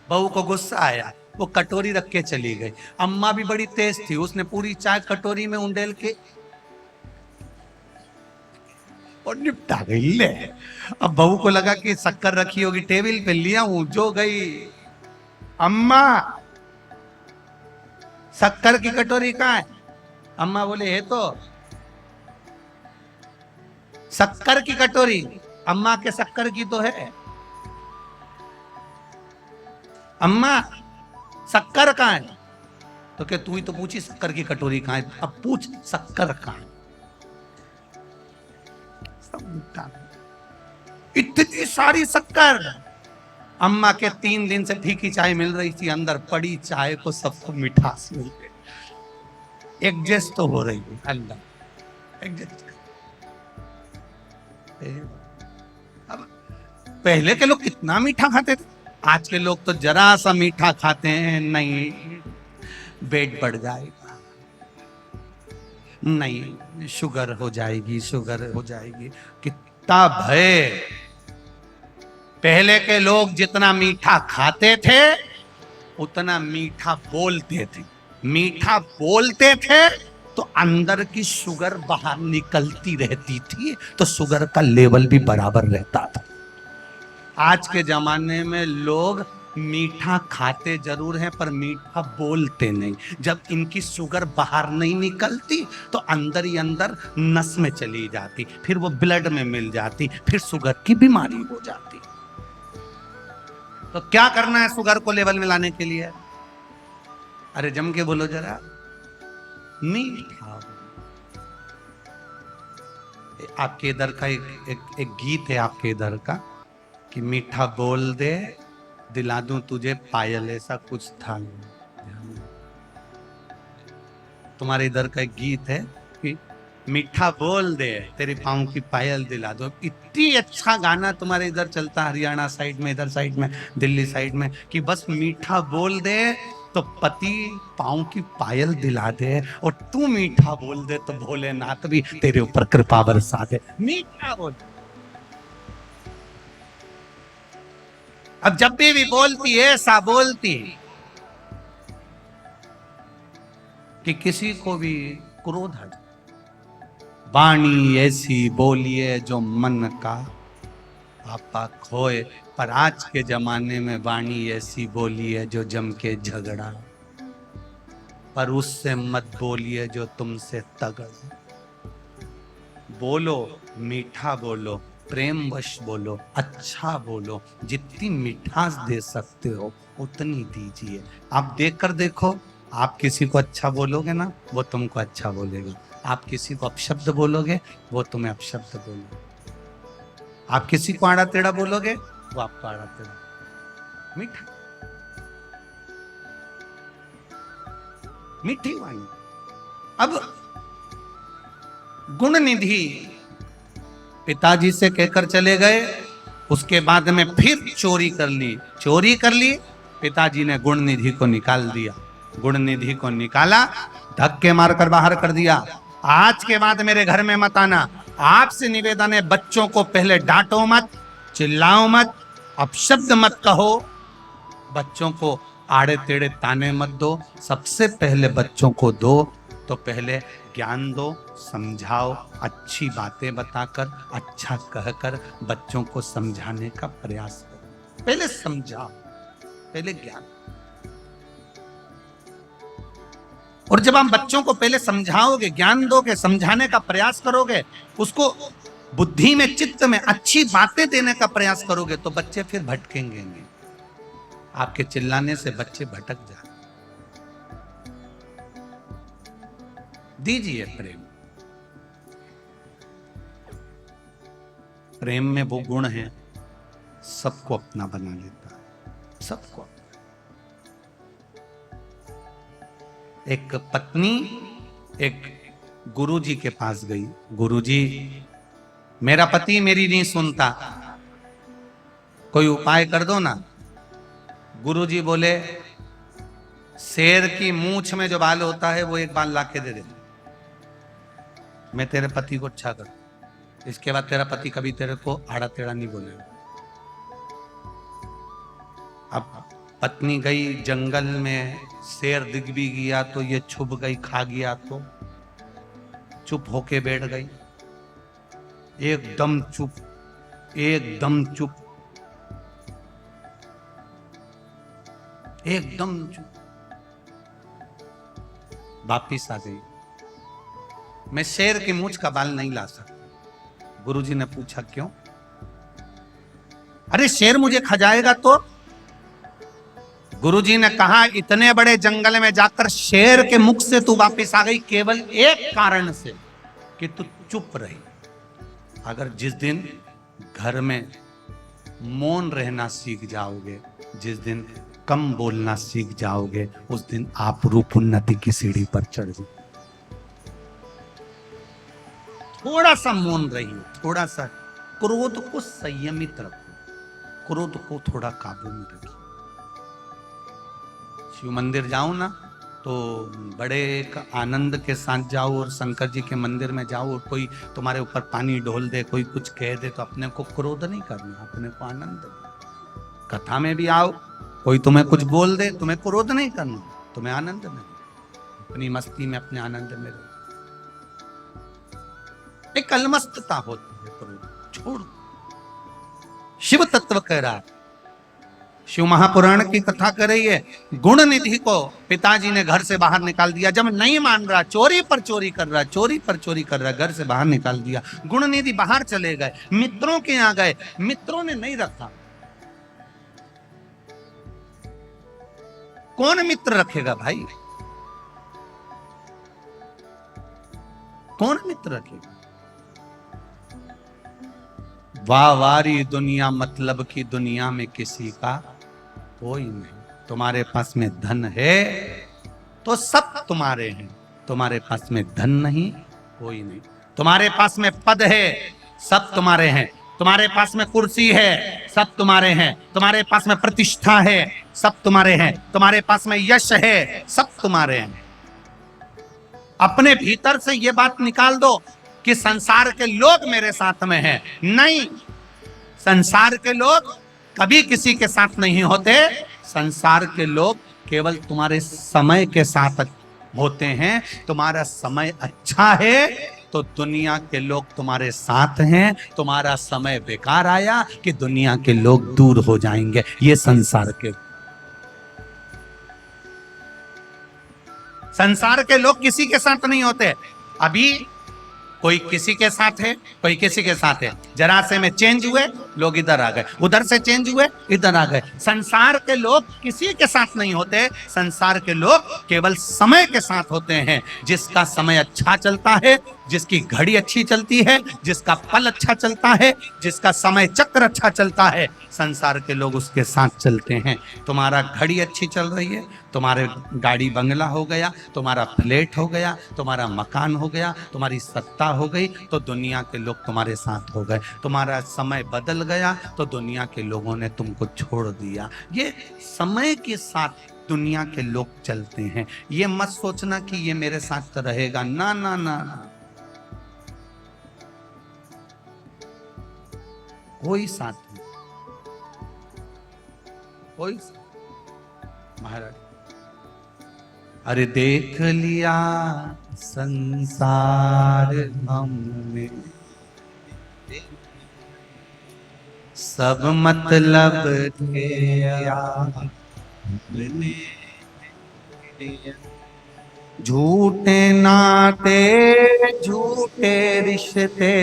बहू को गुस्सा आया, वो कटोरी रख के चली गई। अम्मा भी बड़ी तेज थी, उसने पूरी चाय कटोरी में उंडेल के और निपटा गई। ले अब बहू को लगा कि शक्कर रखी होगी टेबल पे, लिया हूं, जो गई अम्मा शक्कर की कटोरी कहां है। अम्मा बोले है तो शक्कर की कटोरी, अम्मा के शक्कर की तो है। अम्मा शक्कर कहां है? तो क्या तू ही तो पूछी शक्कर की कटोरी कहां है, अब पूछ शक्कर कहां है। इतनी सारी शक्कर। अम्मा के 3 दिन से फीकी चाय मिल रही थी, अंदर पड़ी चाय को सबको मिठास मिल गई। एडजस्ट तो हो रही है, अल्लाह एडजस्ट। अब पहले के लोग कितना मीठा खाते थे, आज के लोग तो जरा सा मीठा खाते हैं, नहीं वेट बढ़ जाएगा, नहीं शुगर हो जाएगी, शुगर हो जाएगी। कितना भय। पहले के लोग जितना मीठा खाते थे उतना मीठा बोलते थे। मीठा बोलते थे तो अंदर की शुगर बाहर निकलती रहती थी, तो शुगर का लेवल भी बराबर रहता था। आज के जमाने में लोग मीठा खाते जरूर हैं पर मीठा बोलते नहीं। जब इनकी शुगर बाहर नहीं निकलती तो अंदर ही अंदर नस में चली जाती, फिर वो ब्लड में मिल जाती, फिर शुगर की बीमारी हो जाती। तो क्या करना है शुगर को लेवल में लाने के लिए? अरे जम के बोलो जरा, मीठा। आपके इधर का एक गीत है आपके इधर का कि मीठा बोल दे दिला दूं तुझे पायल, ऐसा कुछ था। तुम्हारे इधर का एक गीत है कि मीठा बोल दे तेरे पाँव की पायल दिला दो। इतनी अच्छा गाना तुम्हारे इधर चलता, हरियाणा साइड में, इधर साइड में, दिल्ली साइड में, कि बस मीठा बोल दे तो पति पाँव की पायल दिला दे, और तू मीठा बोल दे तो भोलेनाथ भी तेरे ऊपर कृपा बरसा दे। मीठा बोल। अब जब भी बोलती है ऐसा बोलती कि किसी को भी क्रोध आ जाए। वाणी ऐसी बोलिए जो मन का आपा खोए, पर आज के जमाने में वाणी ऐसी बोलिए जो जम के झगड़ा, पर उससे मत बोलिए जो तुमसे तगड़। बोलो, मीठा बोलो, प्रेमवश बोलो, अच्छा बोलो, जितनी मिठास दे सकते हो उतनी दीजिए। आप देखकर देखो, आप किसी को अच्छा बोलोगे ना, वो तुमको अच्छा बोलेगा। आप किसी को अपशब्द बोलोगे, वो तुम्हें अपशब्द बोलेगा। आप किसी को आड़ा टेढ़ा बोलोगे, वो आपको आड़ा टेढ़ा। मीठा, मीठी वाणी। अब गुण निधि पिताजी से कहकर चले गए, उसके बाद में फिर चोरी कर ली। चोरी कर ली, पिताजी ने गुण निधि को निकाल दिया। गुण निधि को निकाला, धक्के मारकर बाहर कर दिया। आज के बाद मेरे घर में मत आना। आपसे निवेदन है, बच्चों को पहले डांटो मत, चिल्लाओ मत, अपशब्द मत कहो, बच्चों को आड़े टेढ़े ताने मत दो। सबसे पहले बच्चों को दो तो पहले ज्ञान दो, समझाओ, अच्छी बातें बताकर, अच्छा कहकर बच्चों को समझाने का प्रयास करो। पहले समझाओ, पहले ज्ञान। और जब हम बच्चों को पहले समझाओगे, ज्ञान दोगे, समझाने का प्रयास करोगे, उसको बुद्धि में, चित्त में अच्छी बातें देने का प्रयास करोगे, तो बच्चे फिर भटकेंगे नहीं। आपके चिल्लाने से बच्चे भटक जाते। दीजिए प्रेम। प्रेम में वो गुण है, सबको अपना बना लेता है, सबको। एक पत्नी एक गुरुजी के पास गई। गुरुजी, मेरा पति मेरी नहीं सुनता, कोई उपाय कर दो ना। गुरुजी बोले, शेर की मूंछ में जो बाल होता है वो एक बाल लाके दे दे, मैं तेरे पति को अच्छा कर, इसके बाद तेरा पति कभी तेरे को आड़ा टेढ़ा नहीं बोलेगा। अब पत्नी गई जंगल में, शेर दिख भी गया तो ये छुप गई, खा गया तो चुप होके बैठ गई, एकदम चुप, एकदम चुप, एकदम चुप। वापिस आ गई, मैं शेर की मूंछ का बाल नहीं ला सकता। गुरुजी ने पूछा क्यों? अरे शेर मुझे खा जाएगा तो? गुरुजी ने कहा, इतने बड़े जंगल में जाकर शेर के मुख से तू वापिस आ गई केवल एक कारण से, कि तू चुप रही। अगर जिस दिन घर में मौन रहना सीख जाओगे, जिस दिन कम बोलना सीख जाओगे, उस दिन आप रूप उन्नति की सीढ़ी पर चढ़ जाओ। थोड़ा सा मौन रहिए, थोड़ा सा क्रोध को संयमित रखो, क्रोध को थोड़ा काबू में रखिए। शिव मंदिर जाओ ना तो बड़े एक आनंद के साथ जाओ, और शंकर जी के मंदिर में जाओ और कोई तुम्हारे ऊपर पानी ढोल दे, कोई कुछ कह दे, तो अपने को क्रोध नहीं करना, अपने को आनंद दे। कथा में भी आओ, कोई तुम्हें कुछ बोल दे, तुम्हें क्रोध नहीं करना, तुम्हें आनंद में, अपनी मस्ती में, अपने आनंद में रहो। एक अलमस्तता होती है, क्रोध छोड़। शिव तत्व कह रहा है, शिव महापुराण की कथा कर रही है, गुण निधि को पिताजी ने घर से बाहर निकाल दिया। जब नहीं मान रहा, चोरी पर चोरी कर रहा, चोरी पर चोरी कर रहा, घर से बाहर निकाल दिया। गुण निधि बाहर चले गए, मित्रों के यहाँ गए, मित्रों ने नहीं रखा। कौन मित्र रखेगा भाई? कौन मित्र रखेगा? वाहवारी दुनिया, मतलब की दुनिया में किसी का कोई नहीं। तुम्हारे पास में धन है तो सब तुम्हारे हैं, तुम्हारे पास में धन नहीं, कोई नहीं। तुम्हारे पास में पद है, सब तुम्हारे हैं। तुम्हारे पास में कुर्सी है, सब तुम्हारे हैं। तुम्हारे पास में प्रतिष्ठा है, सब तुम्हारे हैं। तुम्हारे पास में यश है, सब तुम्हारे हैं। अपने भीतर से ये बात निकाल दो कि संसार के लोग मेरे साथ में हैं। नहीं, संसार के लोग कभी किसी के साथ नहीं होते। संसार के लोग केवल तुम्हारे समय के साथ होते हैं। तुम्हारा समय अच्छा है तो दुनिया के लोग तुम्हारे साथ हैं। तुम्हारा समय बेकार आया कि दुनिया के लोग दूर हो जाएंगे। ये संसार के लोग किसी के साथ नहीं होते। अभी कोई किसी के साथ है, कोई किसी के साथ है। जरा से में चेंज हुए, लोग इधर आ गए, उधर से चेंज हुए, इधर आ गए। संसार के लोग किसी के साथ नहीं होते, संसार के लोग केवल समय के साथ होते हैं। जिसका समय अच्छा चलता है, जिसकी घड़ी अच्छी चलती है, जिसका पल अच्छा चलता है, जिसका समय चक्र अच्छा चलता है, संसार के लोग उसके साथ चलते हैं। तुम्हारा घड़ी अच्छी चल रही है, तुम्हारे गाड़ी बंगला हो गया, तुम्हारा फ्लैट हो गया, तुम्हारा मकान हो गया, तुम्हारी सत्ता हो गई, तो दुनिया के लोग तुम्हारे साथ हो गए। तुम्हारा समय बदल गया तो दुनिया के लोगों ने तुमको छोड़ दिया। ये समय के साथ दुनिया के लोग चलते हैं। ये मत सोचना कि ये मेरे साथ रहेगा, ना ना ना ना, कोई साथ नहीं, कोई महाराज। अरे देख लिया संसार हमने, सब मतलब के यार, झूठे नाते झूठे रिश्ते,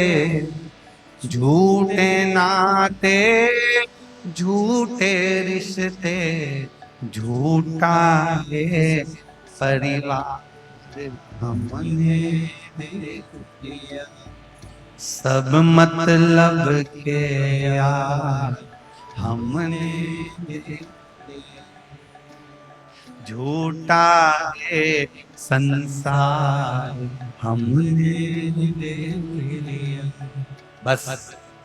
झूठे नाते झूठे रिश्ते, झूठा है परिवार हमने देख लिया, सब मतलब के यार हमने देख लिया, झूठा है संसार हमने देख लिया। बस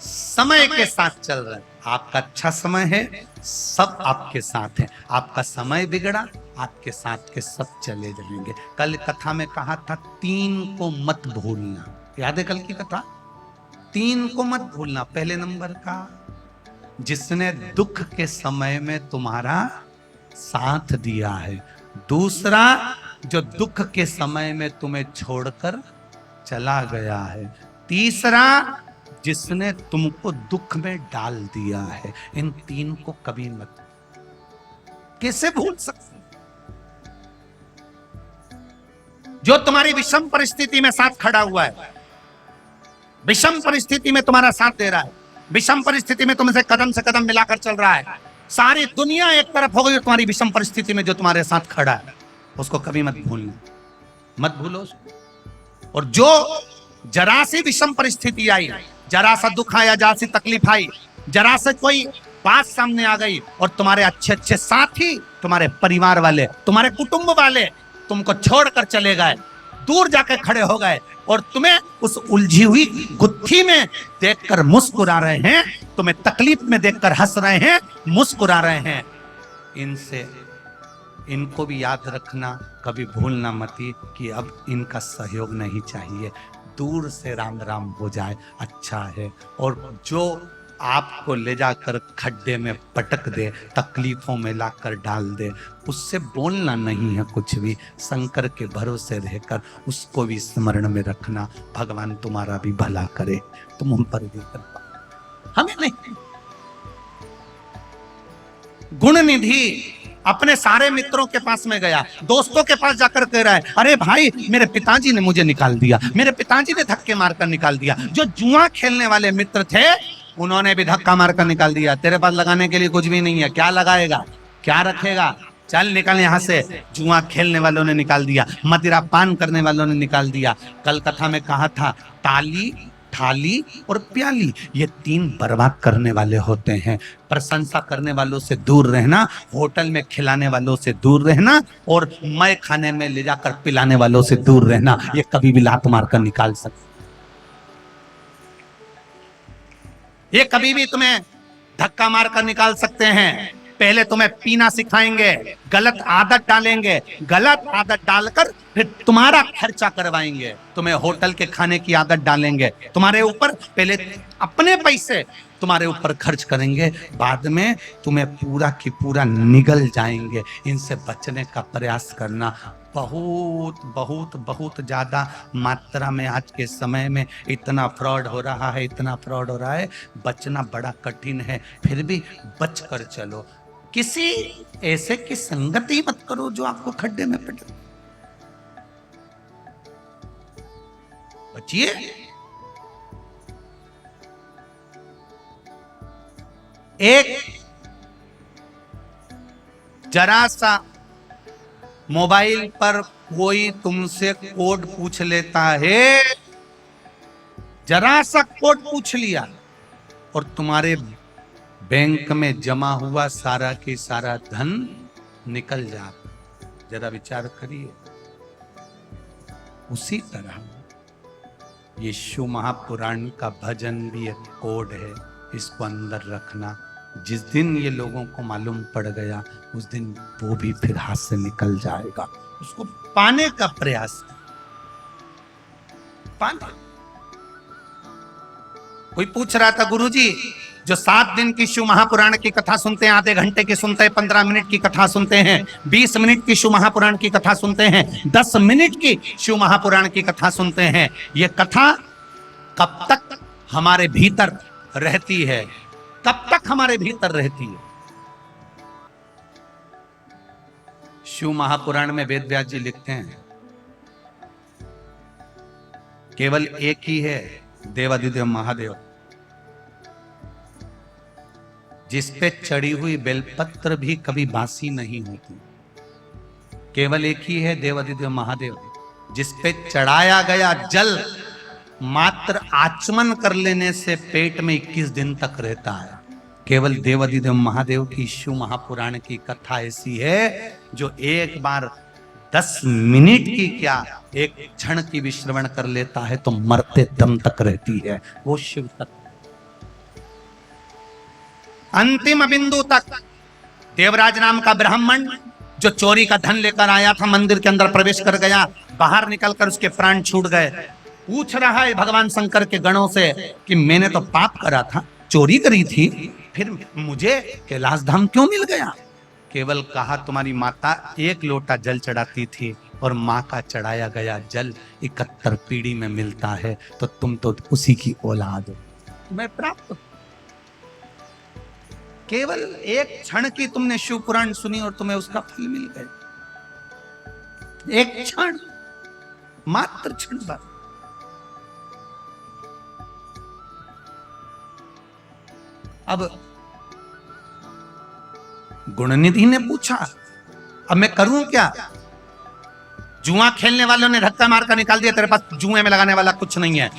समय के साथ चल रहे हैं। आपका अच्छा समय है, सब आपके साथ है। आपका समय बिगड़ा, आपके साथ के सब चले जाएंगे। कल कथा में कहा था 3 को मत भूलना, याद है कल की कथा? 3 को मत भूलना। पहले नंबर का, जिसने दुख के समय में तुम्हारा साथ दिया है। दूसरा, जो दुख के समय में तुम्हें छोड़कर चला गया है। तीसरा, जिसने तुमको दुख में डाल दिया है। इन 3 को कभी मत, कैसे भूल सकते? जो तुम्हारी विषम परिस्थिति में साथ खड़ा हुआ है, विषम परिस्थिति में तुम्हारा साथ दे रहा है, विषम परिस्थिति में तुमसे कदम से कदम मिलाकर चल रहा है, सारी दुनिया एक तरफ हो गई तुम्हारी विषम परिस्थिति में जो तुम्हारे साथ खड़ा है, उसको कभी मत भूलना, मत भूलो उसको। और जो जरा सी विषम परिस्थिति आई, जरा सा दुख आया, जरा सी तकलीफ आई, जरा से कोई बात सामने आ गई और तुम्हारे अच्छे अच्छे साथी, तुम्हारे परिवार वाले, तुम्हारे कुटुंब वाले तुमको छोड़कर चले गए, दूर जाकर खड़े हो गए और तुम्हें उस उलझी हुई गुत्थी में देखकर मुस्कुरा रहे हैं, तुम्हें तकलीफ में देखकर हंस रहे हैं, मुस्कुरा रहे हैं। इनको भी याद रखना, कभी भूलना मत कि अब इनका सहयोग नहीं चाहिए। दूर से राम राम हो जाए अच्छा है। और जो आपको ले जाकर खड्डे में पटक दे, तकलीफों में लाकर डाल दे, उससे बोलना नहीं है कुछ भी। शंकर के भरोसे रहकर उसको भी स्मरण में रखना। भगवान तुम्हारा भी भला करे, तुम हम पर भी कृपा, हमें नहीं। गुण निधि अपने सारे मित्रों के पास में गया, दोस्तों के पास जाकर कह रहा है, अरे भाई मेरे पिताजी ने मुझे निकाल दिया, मेरे पिताजी ने धक्के मारकर निकाल दिया। जो जुआ खेलने वाले मित्र थे उन्होंने भी धक्का मारकर निकाल दिया। तेरे पास लगाने के लिए कुछ भी नहीं है, क्या लगाएगा, क्या रखेगा, चल निकल यहाँ से। जुआ खेलने वालों ने निकाल दिया, मदिरा पान करने वालों ने निकाल दिया। कल कथा में कहा था ताली, थाली और प्याली, ये 3 बर्बाद करने वाले होते हैं। प्रशंसा करने वालों से दूर रहना, होटल में खिलाने वालों से दूर रहना और मैं खाने में ले जाकर पिलाने वालों से दूर रहना। ये कभी भी लात मारकर निकाल सकते, ये कभी भी तुम्हें धक्का मारकर निकाल सकते हैं। पहले तुम्हें पीना सिखाएंगे, गलत आदत डालेंगे, गलत आदत डालकर फिर तुम्हारा खर्चा करवाएंगे, तुम्हें होटल के खाने की आदत डालेंगे, तुम्हारे ऊपर पहले अपने पैसे तुम्हारे ऊपर खर्च करेंगे, बाद में तुम्हें पूरा की पूरा निगल जाएंगे। इनसे बचने का प्रयास करना। बहुत बहुत बहुत ज्यादा मात्रा में आज के समय में इतना फ्रॉड हो रहा है, इतना फ्रॉड हो रहा है, बचना बड़ा कठिन है। फिर भी बच कर चलो। किसी ऐसे की संगति मत करो जो आपको खड्डे में पटक। बचिए। एक जरा सा मोबाइल पर कोई तुमसे कोड पूछ लेता है, जरा सा कोड पूछ लिया और तुम्हारे बैंक में जमा हुआ सारा की सारा धन निकल जाता। जरा विचार करिए। उसी तरह ये शिव महापुराण का भजन भी एक कोड है, इसको अंदर रखना। जिस दिन ये लोगों को मालूम पड़ गया उस दिन वो भी फिर हाथ से निकल जाएगा। उसको पाने का प्रयास पाने। कोई पूछ रहा था, गुरुजी जो 7 दिन की शिव महापुराण की कथा सुनते हैं, आधे घंटे की सुनते हैं, 15 मिनट की कथा सुनते हैं, 20 मिनट की शिव महापुराण की कथा सुनते हैं, 10 मिनट की शिव महापुराण की कथा सुनते हैं, ये कथा कब तक हमारे भीतर रहती है? कब तक हमारे भीतर रहती है? शिव महापुराण में वेद व्यास जी लिखते हैं केवल एक ही है देवाधिदेव महादेव, जिस पे चढ़ी हुई बेलपत्र भी कभी बासी नहीं होती। केवल एक ही है देवाधिदेव महादेव, जिस पे चढ़ाया गया जल मात्र आचमन कर लेने से पेट में 21 दिन तक रहता है। केवल देवाधिदेव महादेव की शिव महापुराण की कथा ऐसी है जो एक बार 10 मिनट की क्या एक क्षण की भी श्रवण कर लेता है तो मरते दम तक रहती है। वो शिव तत्व अंतिम बिंदु तक। देवराज नाम का ब्राह्मण जो चोरी का धन लेकर आया था, मंदिर के अंदर प्रवेश कर गया, बाहर निकलकर उसके प्राण छूट गए। पूछ रहा है भगवान शंकर के गणों से कि मैंने तो पाप करा था, चोरी करी थी, फिर मुझे कैलाश धाम क्यों मिल गया? केवल कहा तुम्हारी माता 1 लोटा जल चढ़ाती थी और माँ का चढ़ाया गया जल 71 पीढ़ी में मिलता है, तो तुम तो उसी की औलाद हो, मैं प्राप्त। केवल एक क्षण की तुमने शिव पुराण सुनी और तुम्हें उसका फल मिल गया। एक क्षण, मात्र क्षण बात। अब गुणनिधि ने पूछा अब मैं करूं क्या? जुआ खेलने वालों ने धक्का मारकर निकाल दिया, तेरे पास जुए में लगाने वाला कुछ नहीं है।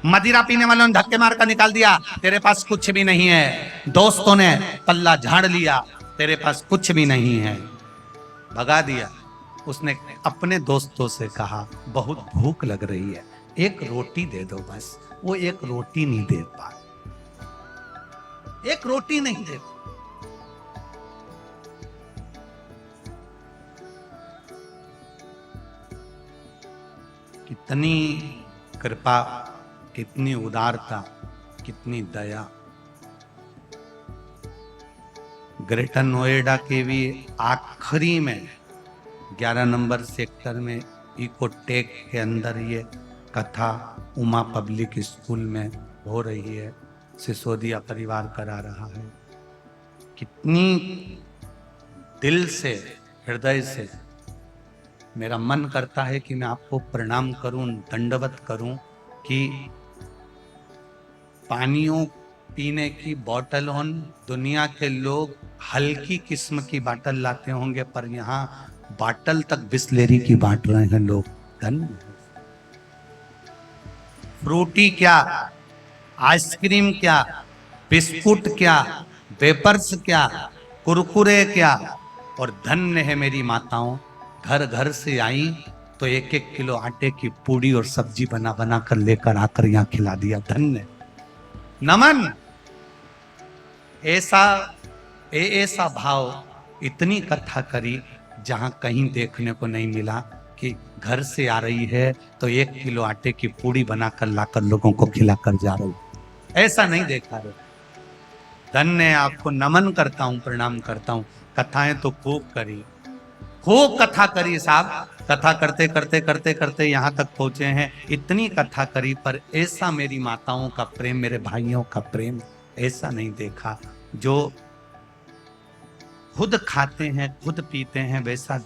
मदिरा पीने वालों ने धक्के मारकर निकाल दिया, तेरे पास कुछ भी नहीं है। दोस्तों ने पल्ला झाड़ लिया, तेरे पास कुछ भी नहीं है, भगा दिया। उसने अपने दोस्तों से कहा बहुत भूख लग रही है, एक रोटी दे दो बस। वो एक रोटी नहीं दे पाए, एक रोटी नहीं दे। कितनी कृपा, कितनी उदारता, कितनी दया। ग्रेटर नोएडा के भी आखिरी में 11 नंबर सेक्टर में इकोटेक के अंदर ये कथा उमा पब्लिक स्कूल में हो रही है, सिसोदिया परिवार करा रहा है। कितनी दिल से, हृदय से मेरा मन करता है कि मैं आपको प्रणाम करूं, दंडवत करूं कि पानियों पीने की बोतल हो, दुनिया के लोग हल्की किस्म की बोतल लाते होंगे, पर यहाँ बोतल तक बिस्लेरी की बांट रहे हैं लोग। धन्य। फ्रूटी क्या, आइसक्रीम क्या, बिस्कुट क्या, वेपर्स क्या, कुरकुरे क्या, और धन्य है मेरी माताओं, घर घर से आई तो 1-1 किलो आटे की पूड़ी और सब्जी बना बना कर लेकर आकर यहाँ खिला दिया। धन्य, नमन। ऐसा भाव, इतनी कथा करी जहां कहीं देखने को नहीं मिला कि घर से आ रही है तो 1 किलो आटे की पूड़ी बनाकर लाकर लोगों को खिलाकर जा रही, ऐसा नहीं देखा रे। धन्य, आपको नमन करता हूं, प्रणाम करता हूं। कथाएं तो खूब करी, खूब कथा करी साहब। कथा करते करते करते करते यहाँ तक पहुंचे हैं। इतनी कथा करी पर ऐसा मेरी माताओं का प्रेम, मेरे भाइयों का प्रेम ऐसा नहीं देखा। जो खुद खाते हैं, खुद पीते हैं, वैसा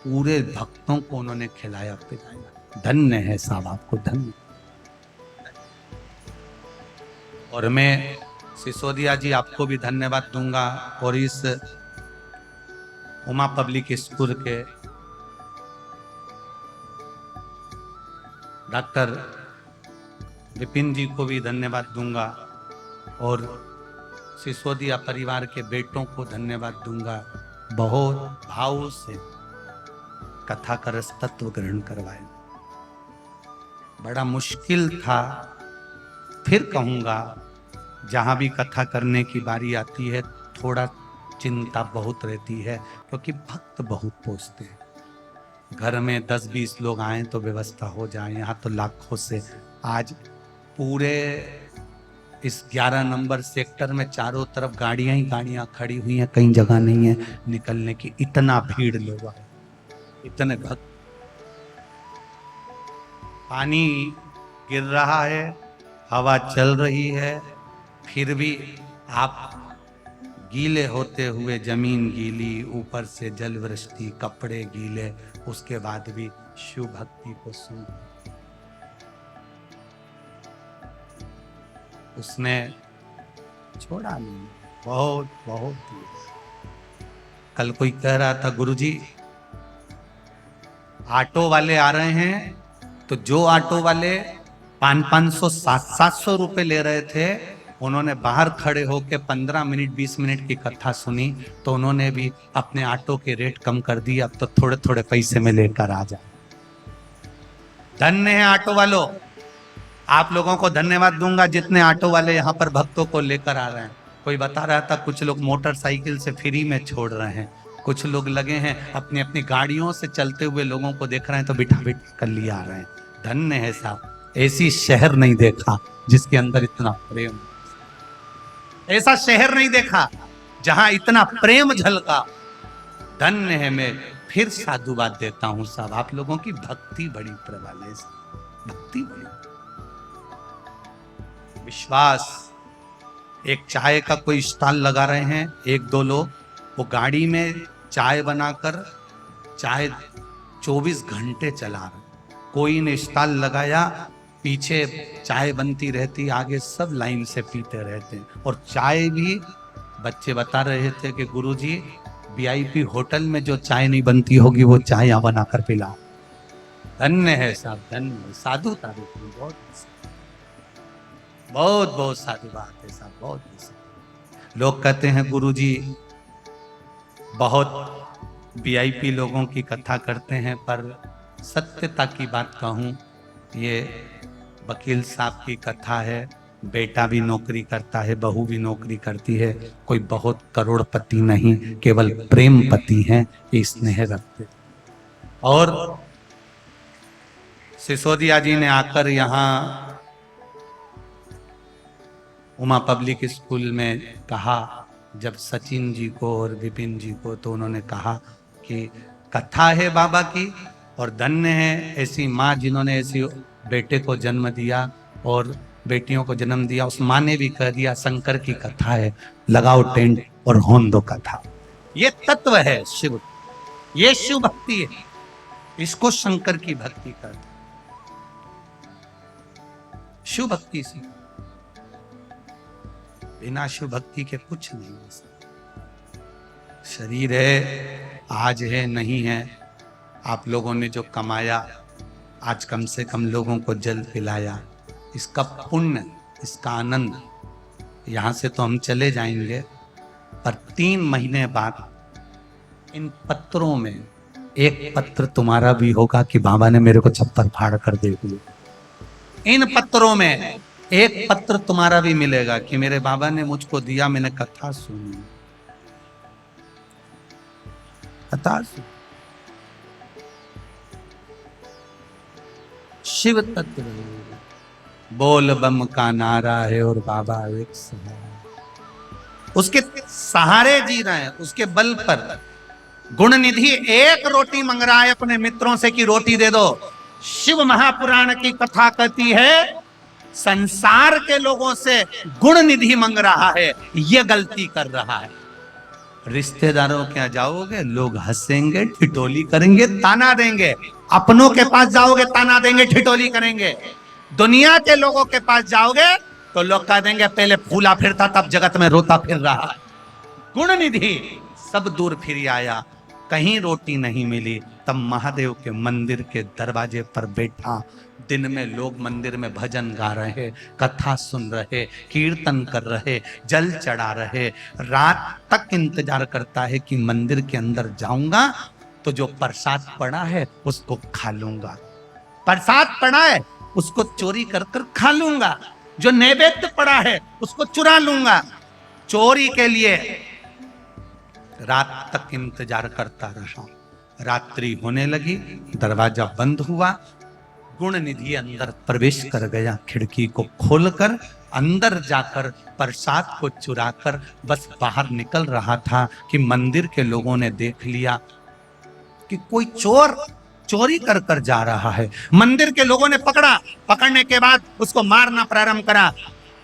पूरे भक्तों को उन्होंने खिलाया पिलाया। धन्य है साहब, आपको धन्य। और मैं सिसोदिया जी आपको भी धन्यवाद दूंगा, और इस उमा पब्लिक स्कूल के डॉक्टर विपिन जी को भी धन्यवाद दूंगा, और सिसोदिया परिवार के बेटों को धन्यवाद दूंगा। बहुत भाव से कथा का रस तत्व ग्रहण करवाए। बड़ा मुश्किल था, फिर कहूंगा, जहां भी कथा करने की बारी आती है थोड़ा चिंता बहुत रहती है, क्योंकि भक्त बहुत पहुंचते हैं। घर में 10-20 लोग आए तो व्यवस्था हो जाए, यहाँ तो लाखों से। आज पूरे इस 11 नंबर सेक्टर में चारों तरफ गाड़ियां ही गाड़ियां खड़ी हुई हैं, कहीं जगह नहीं है निकलने की, इतना भीड़ लोग आए, इतने भक्त। पानी गिर रहा है, हवा चल रही है, फिर भी आप गीले होते हुए, जमीन गीली, ऊपर से जल वृष्टि, कपड़े गीले, उसके बाद भी शिव भक्ति को सुन। उसने छोड़ा नहीं, बहुत बहुत दिया। कल कोई कह रहा था, गुरुजी ऑटो वाले आ रहे हैं, तो जो ऑटो वाले 500-500, 700 रुपए ले रहे थे, उन्होंने बाहर खड़े होकर 15 मिनट 20 मिनट की कथा सुनी, तो उन्होंने भी अपने ऑटो के रेट कम कर दिए, अब तो थोड़े थोड़े पैसे में लेकर आ जाए। धन्य है ऑटो वालों, आप लोगों को धन्यवाद दूंगा जितने ऑटो वाले यहाँ पर भक्तों को लेकर आ रहे हैं। कोई बता रहा था कुछ लोग मोटरसाइकिल से फ्री में छोड़ रहे हैं, कुछ लोग लगे हैं अपनी अपनी गाड़ियों से चलते हुए लोगों को देख रहे हैं तो बिठा बिठा कर लिए आ रहे हैं। धन्य है साहब, ऐसी शहर नहीं देखा जिसके अंदर इतना प्रेम, ऐसा शहर नहीं देखा जहां इतना प्रेम झलका। धन्य है। मैं फिर साधुवाद देता हूं साहब, आप लोगों की भक्ति बड़ी प्रबल है, भक्ति बड़ी, विश्वास। एक चाय का कोई स्टॉल लगा रहे हैं, 1-2 लोग, वो गाड़ी में चाय बनाकर चाय 24 घंटे चला रहे। कोई ने स्टॉल लगाया, पीछे चाय बनती रहती, आगे सब लाइन से पीते रहते हैं। और चाय भी बच्चे बता रहे थे कि गुरुजी वीआईपी होटल में जो चाय नहीं बनती होगी वो चाय यहाँ बनाकर पिला। धन्य है साहब, धन्य। साधु तारीफ बहुत बहुत बहुत साधु बात है साहब, बहुत। लोग कहते हैं गुरुजी बहुत वीआईपी लोगों की कथा करते हैं, पर सत्यता की बात कहूँ, ये वकील साहब की कथा है। बेटा भी नौकरी करता है, बहू भी नौकरी करती है, कोई बहुत करोड़पति नहीं, केवल प्रेम पति हैं, ये स्नेह रखते। और सिसोदिया जी ने आकर यहाँ उमा पब्लिक स्कूल में कहा, जब सचिन जी को और विपिन जी को, तो उन्होंने कहा कि कथा है बाबा की, और धन्य है ऐसी माँ जिन्होंने ऐसी बेटे को जन्म दिया और बेटियों को जन्म दिया। उस माँ ने भी कह दिया शंकर की कथा है, लगाओ टेंट और होन दो कथा। ये तत्व है शिव, ये शिव भक्ति है, इसको शंकर की भक्ति कर, शिव भक्ति सी। बिना शिव भक्ति के कुछ नहीं हो सकता। शरीर है, आज है नहीं है, आप लोगों ने जो कमाया, आज कम से कम लोगों को जल पिलाया, इसका पुण्य, इसका आनंद। यहां से तो हम चले जाएंगे, पर 3 महीने बाद इन पत्रों में एक पत्र तुम्हारा भी होगा कि बाबा ने मेरे को छप्पर फाड़ कर दे दिया। इन पत्रों में एक पत्र तुम्हारा भी मिलेगा कि मेरे बाबा ने मुझको दिया, मैंने कथा सुनी, कथा सुनी। शिव तत्व बोल बम का नारा है और बाबा एक सहारा, उसके सहारे जी रहे हैं, उसके बल पर। गुण निधि एक रोटी मंग रहा है अपने मित्रों से कि रोटी दे दो। शिव महापुराण की कथा कहती है संसार के लोगों से गुण निधि मांग रहा है, ये गलती कर रहा है। रिश्तेदारों के यहाँ जाओगे, लोग हंसेंगे, ठिठोली करेंगे, ताना देंगे। अपनों के पास जाओगे, ताना देंगे, ठिठोली करेंगे। दुनिया के लोगों के पास जाओगे, तो लोग कह देंगे पहले फूला फिरता तब जगत में रोता फिर रहा। गुण निधि सब दूर फिर आया, कहीं रोटी नहीं मिली, तब महादेव के मंदिर के दरवाजे पर बैठा। दिन में लोग मंदिर में भजन गा रहे, कथा सुन रहे, कीर्तन कर रहे, जल चढ़ा रहे। रात तक इंतजार करता है कि मंदिर के अंदर जाऊंगा तो जो प्रसाद पड़ा है उसको खा लूंगा, प्रसाद पड़ा है उसको चोरी कर कर खा लूंगा, जो नैवेद्य पड़ा है उसको चुरा लूंगा। चोरी के लिए रात तक इंतजार करता रहा। रात्रि होने लगी, दरवाजा बंद हुआ। गुण निधि अंदर प्रवेश कर गया, खिड़की को खोलकर अंदर जाकर प्रसाद को चुराकर बस बाहर निकल रहा था कि मंदिर के लोगों ने देख लिया कि कोई चोर चोरी कर कर जा रहा है। मंदिर के लोगों ने पकड़ा, पकड़ने के बाद उसको मारना प्रारंभ करा।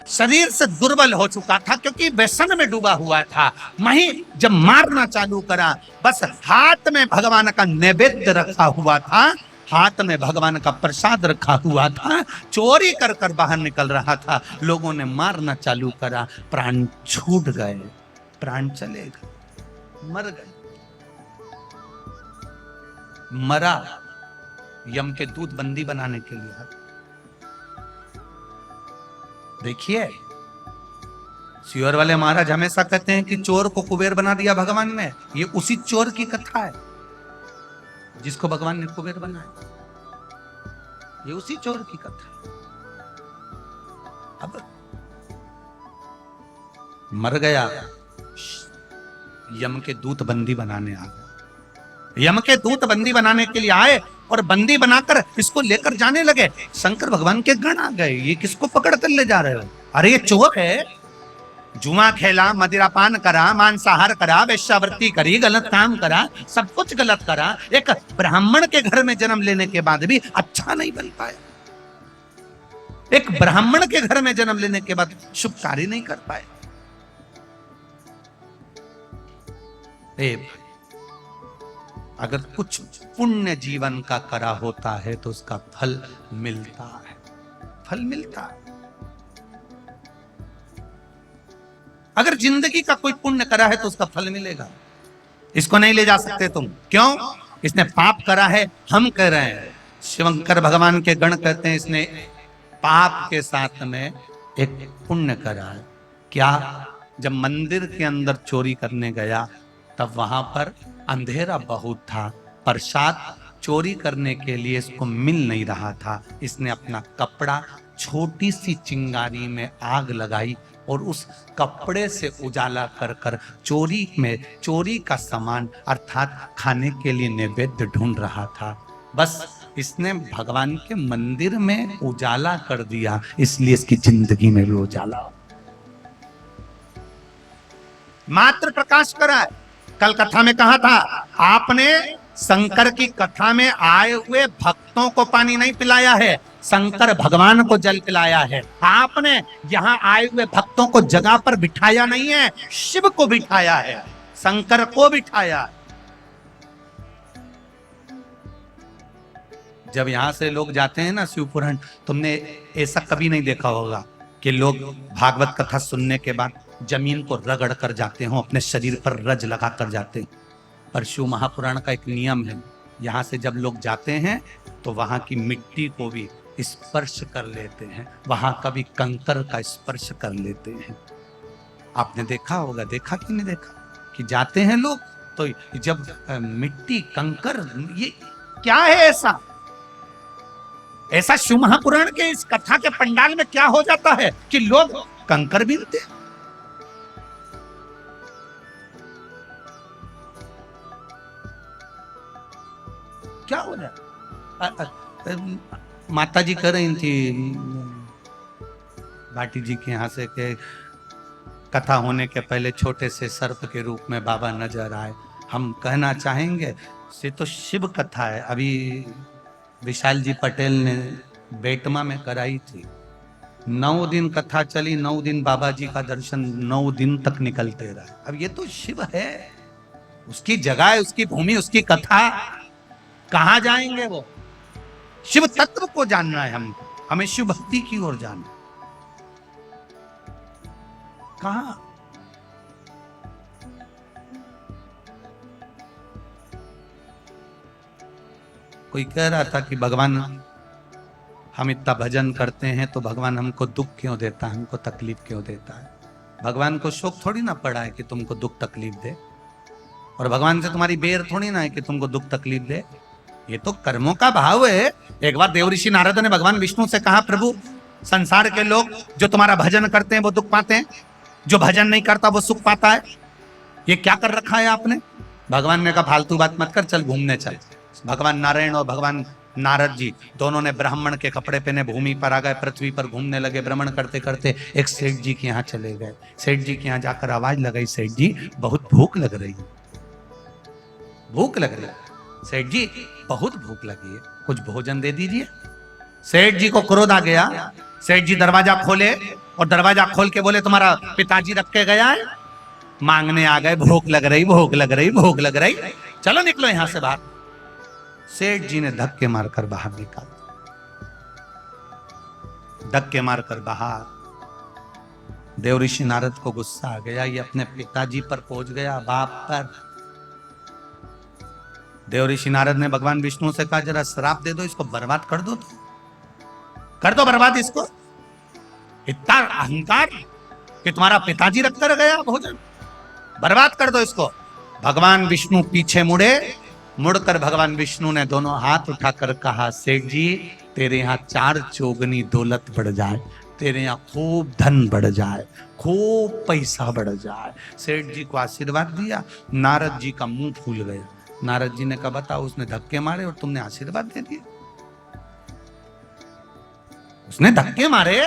शरीर से दुर्बल हो चुका था क्योंकि व्यसन में डूबा हुआ था। वहीं जब मारना चालू करा, बस हाथ में भगवान का नैवेद्य रखा हुआ था, हाथ में भगवान का प्रसाद रखा हुआ था, चोरी कर कर बाहर निकल रहा था। लोगों ने मारना चालू करा, प्राण छूट गए, प्राण चले गए, मर गए। मरा यम के दूत बंदी बनाने के लिए। देखिए, सियोर वाले महाराज हमेशा कहते हैं कि चोर को कुबेर बना दिया भगवान ने। ये उसी चोर की कथा है जिसको भगवान ने कुबेर बनाया। ये उसी चोर की कथा है। अब मर गया, यम के दूत बंदी बनाने आ गए। यम के दूत बंदी बनाने के लिए आए और बंदी बनाकर इसको लेकर जाने लगे। शंकर भगवान के गण आ गए, ये किसको पकड़ कर ले जा रहे हो? अरे ये चोर है, जुआ खेला, मदिरापान करा, मांसाहार करा, वेश्यावृत्ति करी, गलत काम करा, सब कुछ गलत करा। एक ब्राह्मण के घर में जन्म लेने के बाद भी अच्छा नहीं बन पाया। एक ब्राह्मण के घर में जन्म लेने के बाद शुभ कार्य नहीं कर पाए। अगर कुछ पुण्य जीवन का करा होता है तो उसका फल मिलता है, फल मिलता है। अगर जिंदगी का कोई पुण्य करा है तो उसका फल मिलेगा। इसको नहीं ले जा सकते तुम, क्यों? इसने पाप करा है, हम कह रहे हैं। शंकर भगवान के गण कहते हैं इसने पाप के साथ में एक पुण्य करा है। क्या? जब मंदिर के अंदर चोरी करने गया तब वहां पर अंधेरा बहुत था, प्रसाद चोरी करने के लिए इसको मिल नहीं रहा था। इसने अपना कपड़ा छोटी सी चिंगारी में आग लगाई और उस कपड़े से उजाला कर कर चोरी का सामान अर्थात खाने के लिए नैवेद्य ढूंढ रहा था। बस इसने भगवान के मंदिर में उजाला कर दिया, इसलिए इसकी जिंदगी में भी उजाला, मात्र प्रकाश करा है। कल कथा में कहा था, आपने शंकर की कथा में आए हुए भक्तों को पानी नहीं पिलाया है, शंकर भगवान को जल पिलाया है। आपने यहाँ आए हुए भक्तों को जगह पर बिठाया नहीं है, शिव को बिठाया है, शंकर को बिठाया है। जब यहां से लोग जाते हैं ना शिवपुराण, तुमने ऐसा कभी नहीं देखा होगा कि लोग भागवत कथा सुनने के बाद जमीन को रगड़ कर जाते हो, अपने शरीर पर रज लगा कर जाते हैं। पर शिव महापुराण का एक नियम है, यहाँ से जब लोग जाते हैं तो वहाँ की मिट्टी को भी स्पर्श कर लेते हैं, वहाँ का भी कंकर का स्पर्श कर लेते हैं। आपने देखा होगा, देखा कि नहीं देखा, कि जाते हैं लोग तो जब मिट्टी कंकर, ये क्या है ऐसा? ऐसा शिव महापुराण के इस कथा के पंडाल में क्या हो जाता है कि लोग कंकर बीनते हैं? क्या हो जाए? माता जी कह रही थी भाटी जी के यहाँ से कि कथा होने के पहले छोटे से सर्प के रूप में बाबा नजर आए। हम कहना चाहेंगे ये तो शिव कथा है। अभी विशाल जी पटेल ने बेटमा में कराई थी, 9 दिन कथा चली, 9 दिन बाबा जी का दर्शन 9 दिन तक निकलते रहा। अब ये तो शिव है, उसकी जगह, उसकी भूमि, उसकी कथा, कहां जाएंगे? वो शिव तत्व को जानना है, हमें शिव भक्ति की ओर जाना। कहां? कोई कह रहा था कि भगवान हम इतना भजन करते हैं तो भगवान हमको दुख क्यों देता है, हमको तकलीफ क्यों देता है? भगवान को शौक थोड़ी ना पड़ा है कि तुमको दुख तकलीफ दे, और भगवान से तुम्हारी बेर थोड़ी ना है कि तुमको दुख तकलीफ दे। ये तो कर्मों का भाव है। एक बार देवऋषि नारद ने भगवान विष्णु से कहा, प्रभु संसार के लोग जो तुम्हारा भजन करते हैं वो दुख पाते हैं, जो भजन नहीं करता वो सुख पाता है, ये क्या कर रखा है आपने? भगवान ने कहा फालतू बात मत कर, चल घूमने चल। भगवान नारायण और भगवान नारद जी दोनों ने ब्राह्मण के कपड़े पहने भूमि पर आ गए, पृथ्वी पर घूमने लगे। भ्रमण करते करते एक सेठ जी के यहाँ चले गए। सेठ जी के यहाँ जाकर आवाज लगाई, सेठ जी बहुत भूख लग रही है, भूख लग रही है सेठ जी, बहुत भूख लगी है, कुछ भोजन दे दीजिए। सेठ जी को क्रोध आ गया। सेठ जी दरवाजा खोले और दरवाजा खोल के बोले, तुम्हारा पिताजी रख के गया है? मांगने आ गए, भूख लग रही, भूख लग रही, भूख लग रही, चलो निकलो यहां से बाहर। सेठ जी ने धक्के मारकर बाहर निकाल, धक्के मारकर बाहर। देवऋषि नारद को गुस्सा आ गया, ये अपने पिताजी पर पहुंच गया, बाप पर। देवऋषि नारद ने भगवान विष्णु से कहा, जरा श्राप दे दो, इसको बर्बाद कर दो, कर दो बर्बाद इसको। इतना अहंकार कि तुम्हारा पिताजी रख कर गया भोजन, बर्बाद कर दो इसको। भगवान विष्णु पीछे मुड़े, मुड़कर भगवान विष्णु ने दोनों हाथ उठाकर कहा, सेठ जी तेरे यहाँ 4 चौगनी दौलत बढ़ जाए, तेरे यहाँ खूब धन बढ़ जाए, खूब पैसा बढ़ जाए। सेठ जी को आशीर्वाद दिया। नारद जी का मुंह फूल गया। नारद जी ने कहा, बताओ उसने धक्के मारे और तुमने आशीर्वाद दे दिए? उसने धक्के मारे,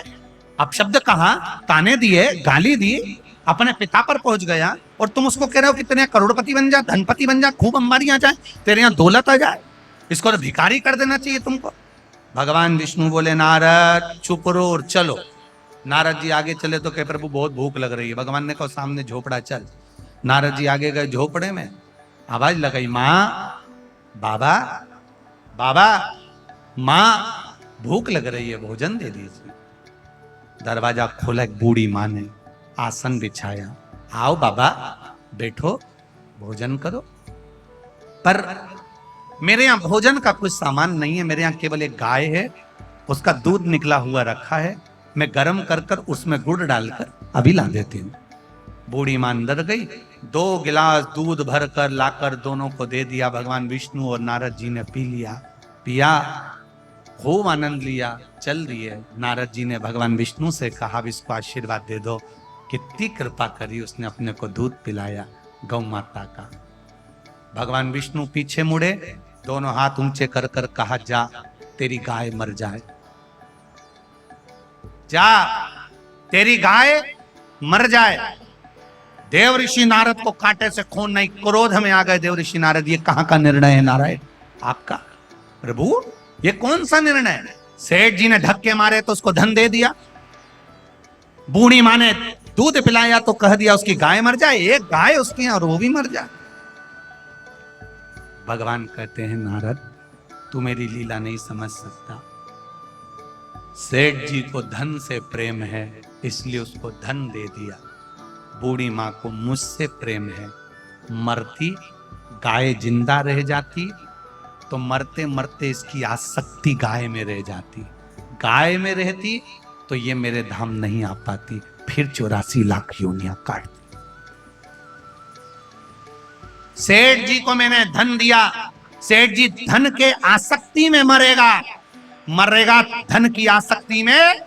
अपशब्द कहा, ताने दिए, गाली दी, अपने पिता पर पहुंच गया, और तुम उसको कह रहे हो कि तेरे यहाँ करोड़पति बन जा, धनपति बन जा, खूब अंबारी आ जाए, तेरे यहाँ दौलत आ जाए, इसको तो भिखारी कर देना चाहिए तुमको। भगवान विष्णु बोले, नारद चुप रहो और चलो। नारद जी आगे चले तो कहे, प्रभु बहुत भूख लग रही है। भगवान ने कहा, सामने झोपड़ा चल। नारद जी आगे गए, झोपड़े में आवाज लगाई, माँ, बाबा, बाबा, माँ भूख लग रही है, भोजन दे दीजिए। दरवाजा खोला, एक बूढ़ी माँ ने आसन बिछाया, आओ बाबा बैठो, भोजन करो। पर मेरे यहाँ भोजन का कुछ सामान नहीं है, मेरे यहाँ केवल एक गाय है, उसका दूध निकला हुआ रखा है, मैं गर्म कर कर उसमें गुड़ डालकर अभी ला देती हूँ। बूढ़ी मां अंदर गई, 2 गिलास दूध भरकर लाकर दोनों को दे दिया। भगवान विष्णु और नारद जी ने पी लिया, पिया, खूब आनंद लिया, चल रही है। नारद जी ने भगवान विष्णु से कहा, इसको आशीर्वाद दे दो, कितनी कृपा करी, उसने अपने को दूध पिलाया गौ माता का। भगवान विष्णु पीछे मुड़े, दोनों हाथ ऊंचे कर कर कहा, जा तेरी गाय मर जाए, जा तेरी गाय मर जाए। देवऋषि नारद को कांटे से खून नहीं, क्रोध में आ गए देवऋषि नारद, ये कहां का निर्णय है नारायण आपका? प्रभु ये कौन सा निर्णय है? सेठ जी ने धक्के मारे तो उसको धन दे दिया, बूढ़ी मां ने दूध पिलाया तो कह दिया उसकी गाय मर जाए, एक गाय उसकी और वो भी मर जाए। भगवान कहते हैं, नारद तू मेरी लीला नहीं समझ सकता। सेठ जी को धन से प्रेम है, इसलिए उसको धन दे दिया। बूढ़ी मां को मुझसे प्रेम है, मरती गाय जिंदा रह जाती तो मरते मरते इसकी आसक्ति गाय में रह जाती, गाय में रहती तो ये मेरे धाम नहीं आ पाती, फिर 84 लाख योनियां काटती। सेठ जी को मैंने धन दिया, सेठ जी धन के आसक्ति में मरेगा, मरेगा धन की आसक्ति में,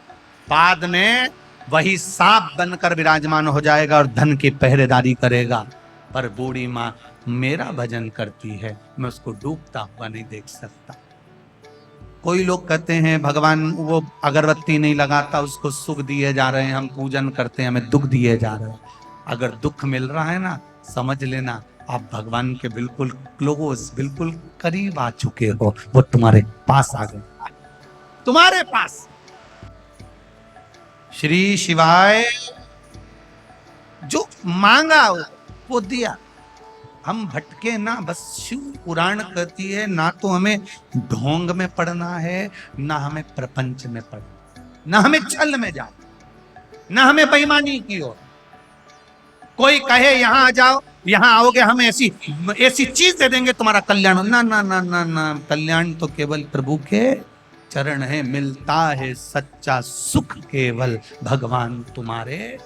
बाद में वही सांप बनकर विराजमान हो जाएगा और धन की पहरेदारी करेगा। पर बूढ़ी मां मेरा भजन करती है, मैं उसको डूबता हुआ नहीं देख सकता। कोई लोग कहते हैं भगवान वो अगरबत्ती नहीं लगाता, उसको सुख दिए जा रहे हैं, हम पूजन करते हैं, हमें दुख दिए जा रहे हैं। अगर दुख मिल रहा है ना, समझ लेना आप भगवान के बिल्कुल क्लोज, बिल्कुल करीब आ चुके हो, वो तुम्हारे पास आ गए, तुम्हारे पास। श्री शिवाय जो मांगा वो दिया। हम भटके ना, बस शिव पुराण कहती है, ना तो हमें ढोंग में पड़ना है, ना हमें प्रपंच में पड़ना, ना हमें छल में जाना, ना हमें बेईमानी की ओर, कोई कहे यहाँ आ जाओ, यहाँ आओगे हम ऐसी ऐसी चीज दे देंगे तुम्हारा कल्याण, ना ना ना ना ना, कल्याण तो केवल प्रभु के चरण है, मिलता है सच्चा सुख केवल भगवान तुम्हारे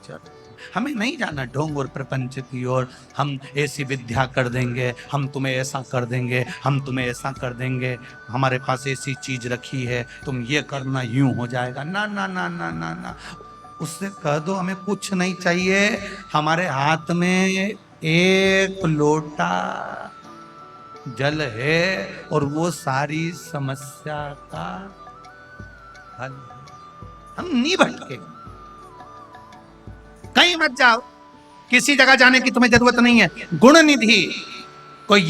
चरण। हमें नहीं जाना ढोंग और प्रपंच की ओर, हम ऐसी विद्या कर देंगे, हम तुम्हें ऐसा कर देंगे, हम तुम्हें ऐसा कर देंगे, हमारे पास ऐसी चीज रखी है, तुम ये करना यूं हो जाएगा, ना ना ना ना ना ना। उससे कह दो हमें कुछ नहीं चाहिए, हमारे हाथ में एक लोटा जल है और वो सारी समस्या का हल। हम नहीं भटके, कहीं मत जाओ, किसी जगह जाने की तुम्हें जरूरत नहीं है। गुण निधि कोई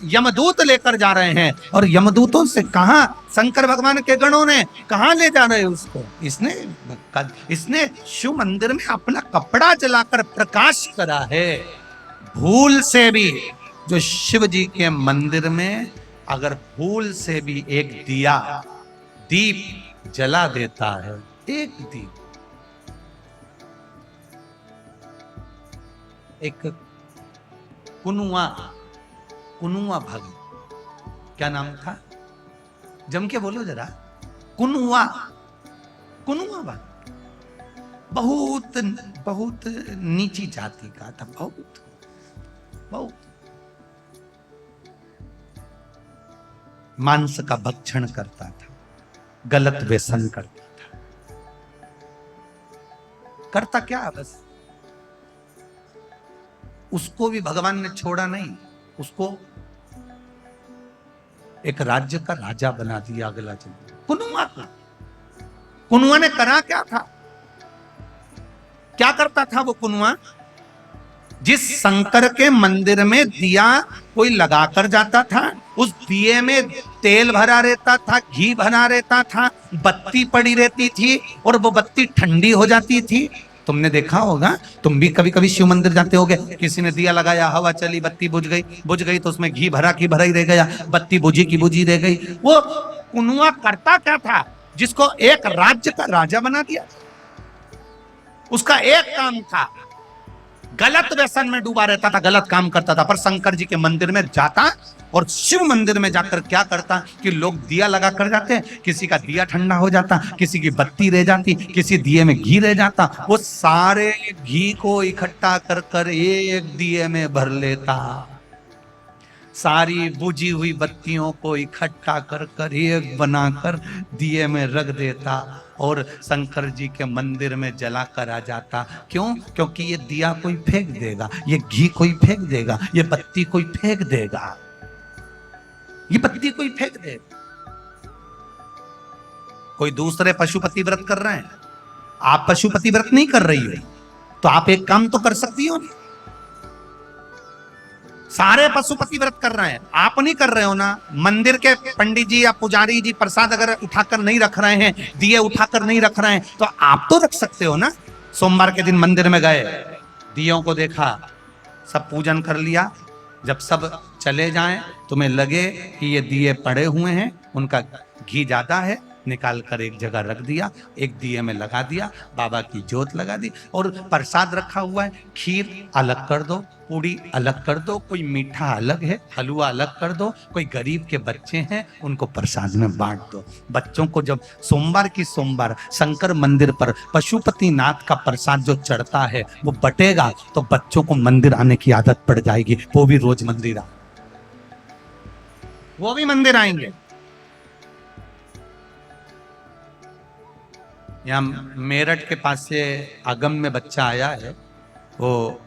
यमदूत लेकर जा रहे हैं, और यमदूतों से कहा शंकर भगवान के गणों ने कहा ले जा रहे उसको, इसने शिव मंदिर में अपना कपड़ा जलाकर प्रकाश करा है। भूल से भी जो शिव जी के मंदिर में अगर भूल से भी एक दीप जला देता है, एक दीप, एक कुनुआ भगत, क्या नाम था, जम के बोलो जरा, कुनुआ भगत, बहुत बहुत नीची जाति का था, बहुत बहुत मांस का भक्षण करता था, गलत व्यसन करता था। करता क्या, बस उसको भी भगवान ने छोड़ा नहीं, उसको एक राज्य का राजा बना दिया अगला जन्म, कुनुआ का। कुनुआ ने करा क्या था, क्या करता था वो कुनुआ? जिस शंकर के मंदिर में दिया कोई लगाकर जाता था, उस दिए में तेल भरा रहता था, घी भरा रहता था, बत्ती पड़ी रहती थी और वो बत्ती ठंडी हो जाती थी। तुमने देखा होगा, तुम भी कभी कभी शिव मंदिर जाते होगे, किसी ने दिया लगाया, हवा चली, बत्ती बुझ गई तो उसमें घी भरा ही रह गया, बत्ती बुझी की बुझी रह गई। वो कुनुआ करता क्या था, जिसको एक राज्य का राजा बना दिया। उसका एक काम था, गलत व्यसन में डूबा रहता था, गलत काम करता था, पर शंकर जी के मंदिर में जाता और शिव मंदिर में जाकर क्या करता कि लोग दिया लगा कर जाते, किसी का दिया ठंडा हो जाता, किसी की बत्ती रह जाती, किसी दिए में घी रह जाता, वो सारे घी को इकट्ठा कर कर एक दिए में भर लेता, सारी बुझी हुई बत्तियों को इकट्ठा कर कर एक बनाकर दिए में रख देता और शंकर जी के मंदिर में जला कर आ जाता। क्यों? क्योंकि ये दिया कोई फेंक देगा, ये घी कोई फेंक देगा, ये बत्ती कोई फेंक देगा, ये बत्ती कोई फेंक देगा। कोई दूसरे पशुपति व्रत कर रहे हैं, आप पशुपति व्रत नहीं कर रही हो, तो आप एक काम तो कर सकती हो ना। सारे पशुपति व्रत कर रहे हैं, आप नहीं कर रहे हो ना। मंदिर के पंडित जी या पुजारी जी प्रसाद अगर उठाकर नहीं रख रहे हैं, दिए उठाकर नहीं रख रहे हैं, तो आप तो रख सकते हो ना। सोमवार के दिन मंदिर में गए, दियों को देखा, सब पूजन कर लिया, जब सब चले जाएं तुम्हें लगे कि ये दिए पड़े हुए हैं, उनका घी ज्यादा है, निकाल कर एक जगह रख दिया, एक दिए में लगा दिया, बाबा की जोत लगा दी, और प्रसाद रखा हुआ है, खीर अलग कर दो, पूड़ी अलग कर दो, कोई मीठा अलग है, हलवा अलग कर दो, कोई गरीब के बच्चे हैं उनको प्रसाद में बांट दो। बच्चों को जब सोमवार की सोमवार शंकर मंदिर पर पशुपति नाथ का प्रसाद जो चढ़ता है वो बटेगा, तो बच्चों को मंदिर आने की आदत पड़ जाएगी, वो भी रोज मंदिर वो भी मंदिर आएंगे। यहाँ मेरठ के पास से अगम में बच्चा आया है, वो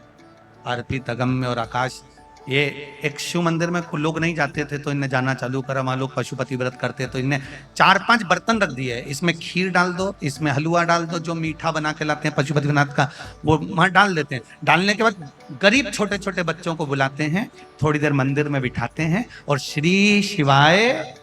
अर्पित, अगम में और आकाश, ये एक शिव मंदिर में लोग नहीं जाते थे तो इन्हें जाना चालू करा। वहाँ लोग पशुपति व्रत करते तो इन्हें 4-5 बर्तन रख दिए, इसमें खीर डाल दो, इसमें हलवा डाल दो, जो मीठा बना के लाते हैं पशुपति नाथ का वो वहाँ डाल देते हैं। डालने के बाद गरीब छोटे छोटे बच्चों को बुलाते हैं, थोड़ी देर मंदिर में बिठाते हैं और श्री शिवाय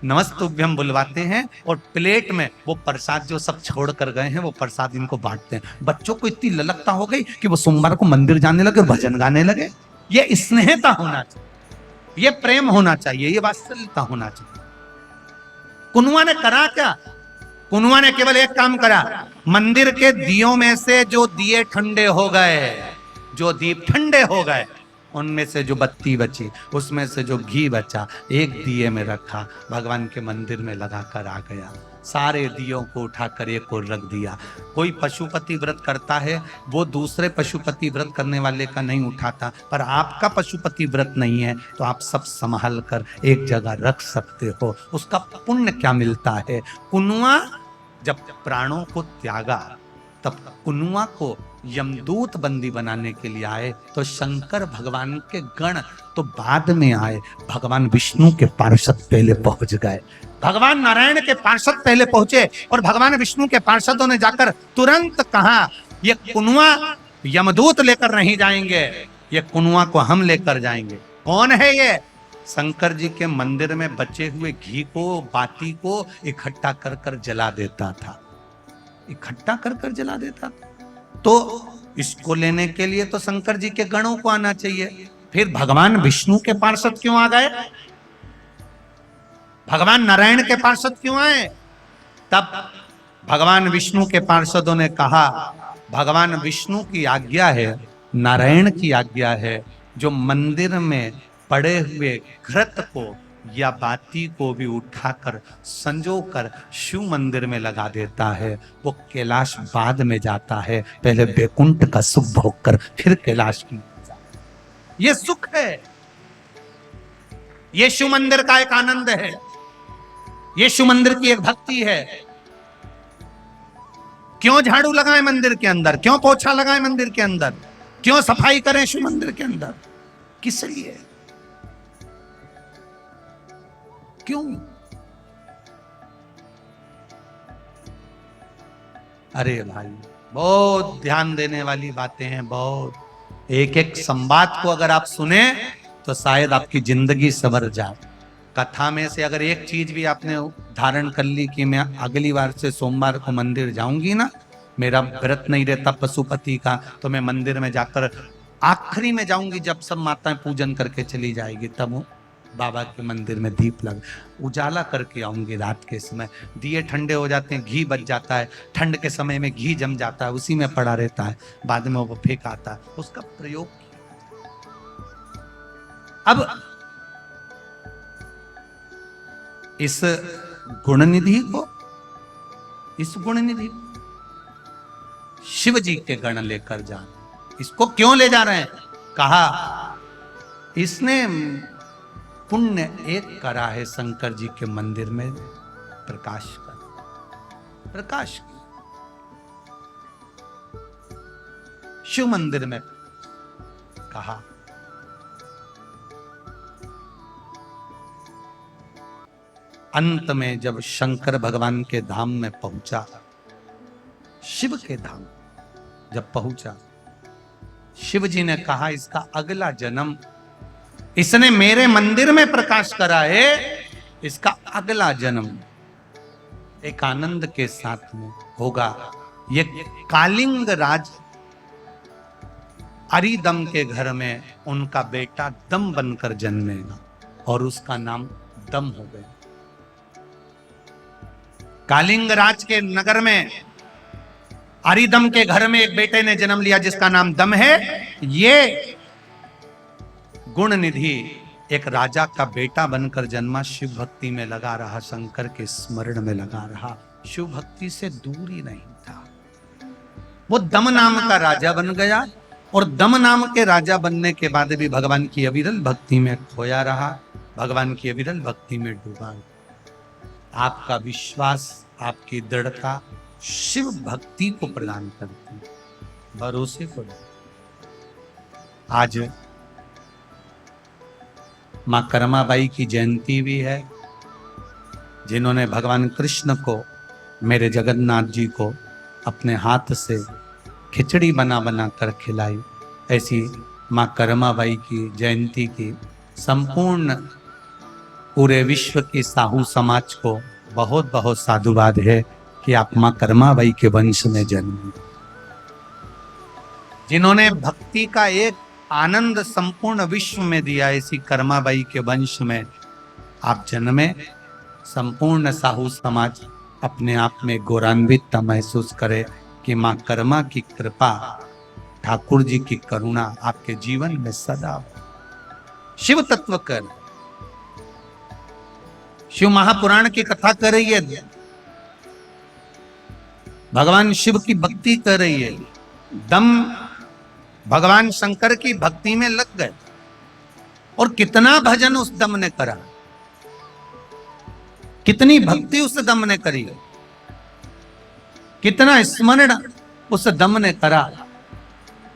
नमस्तुभ्यम बुलवाते हैं, और प्लेट में वो प्रसाद जो सब छोड़ कर गए हैं वो प्रसाद इनको बांटते हैं। बच्चों को इतनी ललकता हो गई कि वो सोमवार को मंदिर जाने लगे, भजन गाने लगे। ये स्नेहता होना चाहिए, ये प्रेम होना चाहिए, ये वात्सल्यता होना चाहिए। कुनुआ ने करा क्या? कुनुआ ने केवल एक काम करा, मंदिर के दियों में से जो दिए ठंडे हो गए जो दीप ठंडे हो गए, उनमें से जो बत्ती बची, उसमें से जो घी बचा, एक दिए में रखा, भगवान के मंदिर में लगा कर आ गया। सारे दियों को उठाकर एक और रख दिया। कोई पशुपति व्रत करता है, वो दूसरे पशुपति व्रत करने वाले का नहीं उठाता, पर आपका पशुपति व्रत नहीं है तो आप सब संभाल कर एक जगह रख सकते हो। उसका पुण्य क्या मिलता है? कुनुआ जब प्राणों को त्यागा, तब कुनुआ को यमदूत बंदी बनाने के लिए आए, तो शंकर भगवान के गण तो बाद में आए, भगवान विष्णु के पार्षद पहले पहुंच गए। भगवान नारायण के पार्षद पहले पहुंचे और भगवान विष्णु के पार्षदों ने जाकर तुरंत कहा, ये कुनुआ यमदूत लेकर नहीं जाएंगे, ये कुनुआ को हम लेकर जाएंगे। कौन है ये? शंकर जी के मंदिर में बचे हुए घी को, बाती को इकट्ठा कर कर जला देता था, इकट्ठा कर कर जला देता था। तो इसको लेने के लिए तो शंकर जी के गणों को आना चाहिए। फिर भगवान विष्णु के पार्षद क्यों आ गए? भगवान नारायण के पार्षद क्यों आए? तब भगवान विष्णु के पार्षदों ने कहा, भगवान विष्णु की आज्ञा है, नारायण की आज्ञा है, जो मंदिर में पड़े हुए घृत को या बाती को भी उठाकर संजोकर शिव मंदिर में लगा देता है, वो कैलाश बाद में जाता है, पहले बैकुंठ का सुख भोग कर फिर कैलाश की। ये सुख है, ये शिव मंदिर का एक आनंद है, ये शिव मंदिर की एक भक्ति है। क्यों झाड़ू लगाएं मंदिर के अंदर, क्यों पोछा लगाएं मंदिर के अंदर, क्यों सफाई करें शिव मंदिर के अंदर? किस लिए? क्यों? अरे भाई, बहुत ध्यान देने वाली बातें हैं, बहुत। एक एक संवाद को अगर आप सुने तो शायद आपकी जिंदगी संवर जाए। कथा में से अगर एक चीज भी आपने धारण कर ली कि मैं अगली बार से सोमवार को मंदिर जाऊंगी ना, मेरा व्रत नहीं रहता पशुपति का, तो मैं मंदिर में जाकर आखिरी में जाऊंगी, जब सब माताएं पूजन करके चली जाएगी, तब बाबा के मंदिर में दीप लग उजाला करके आऊंगी। रात के समय दिए ठंडे हो जाते हैं, घी बच जाता है, ठंड के समय में घी जम जाता है, उसी में पड़ा रहता है, बाद में वो फेंक आता है, उसका प्रयोग। अब इस गुणनिधि को, इस गुणनिधि शिव जी के गण लेकर जा, इसको क्यों ले जा रहे हैं? कहा इसने पुण्य एक करा है, शंकर जी के मंदिर में प्रकाश कर, प्रकाश शिव मंदिर में। कहा अंत में जब शंकर भगवान के धाम में पहुंचा, शिव के धाम जब पहुंचा, शिव जी ने कहा इसका अगला जन्म, इसने मेरे मंदिर में प्रकाश करा है, इसका अगला जन्म एक आनंद के साथ में होगा। ये कालिंग राज अरिदम के घर में उनका बेटा दम बनकर जन्मेगा और उसका नाम दम हो गया। कालिंग राज के नगर में अरिदम के घर में एक बेटे ने जन्म लिया जिसका नाम दम है। ये गुणनिधि एक राजा का बेटा बनकर जन्मा, शिव भक्ति में लगा रहा, शंकर के स्मरण में लगा रहा, शिव भक्ति से दूर ही नहीं था। वो दम नाम का राजा बन गया और दम नाम के राजा बनने के बाद भी भगवान की अविरल भक्ति में खोया रहा, भगवान की अविरल भक्ति में डूबा। आपका विश्वास, आपकी दृढ़ता शिव भक्ति को प्रदान करती है, भरोसे को। आज मां करमाबाई की जयंती भी है, जिन्होंने भगवान कृष्ण को, मेरे जगन्नाथ जी को अपने हाथ से खिचड़ी बना बना कर खिलाई। ऐसी मां करमाबाई की जयंती की संपूर्ण पूरे विश्व की साहू समाज को बहुत बहुत साधुवाद है कि आप मां करमाबाई के वंश में जन्मे, जिन्होंने भक्ति का एक आनंद संपूर्ण विश्व में दिया। ऐसी करमाबाई के वंश में आप जन्मे। संपूर्ण साहू समाज अपने आप में गौरवान्वित महसूस करे कि मां करमा की कृपा ठाकुर जी की करुणा आपके जीवन में सदा हो। शिव तत्व कर, शिव महापुराण की कथा कर रही है, भगवान शिव की भक्ति कर रही है, दम भगवान शंकर की भक्ति में लग गए। और कितना भजन उस दम ने करा, कितनी भक्ति उस दम ने करी, कितना स्मरण उस दम ने करा,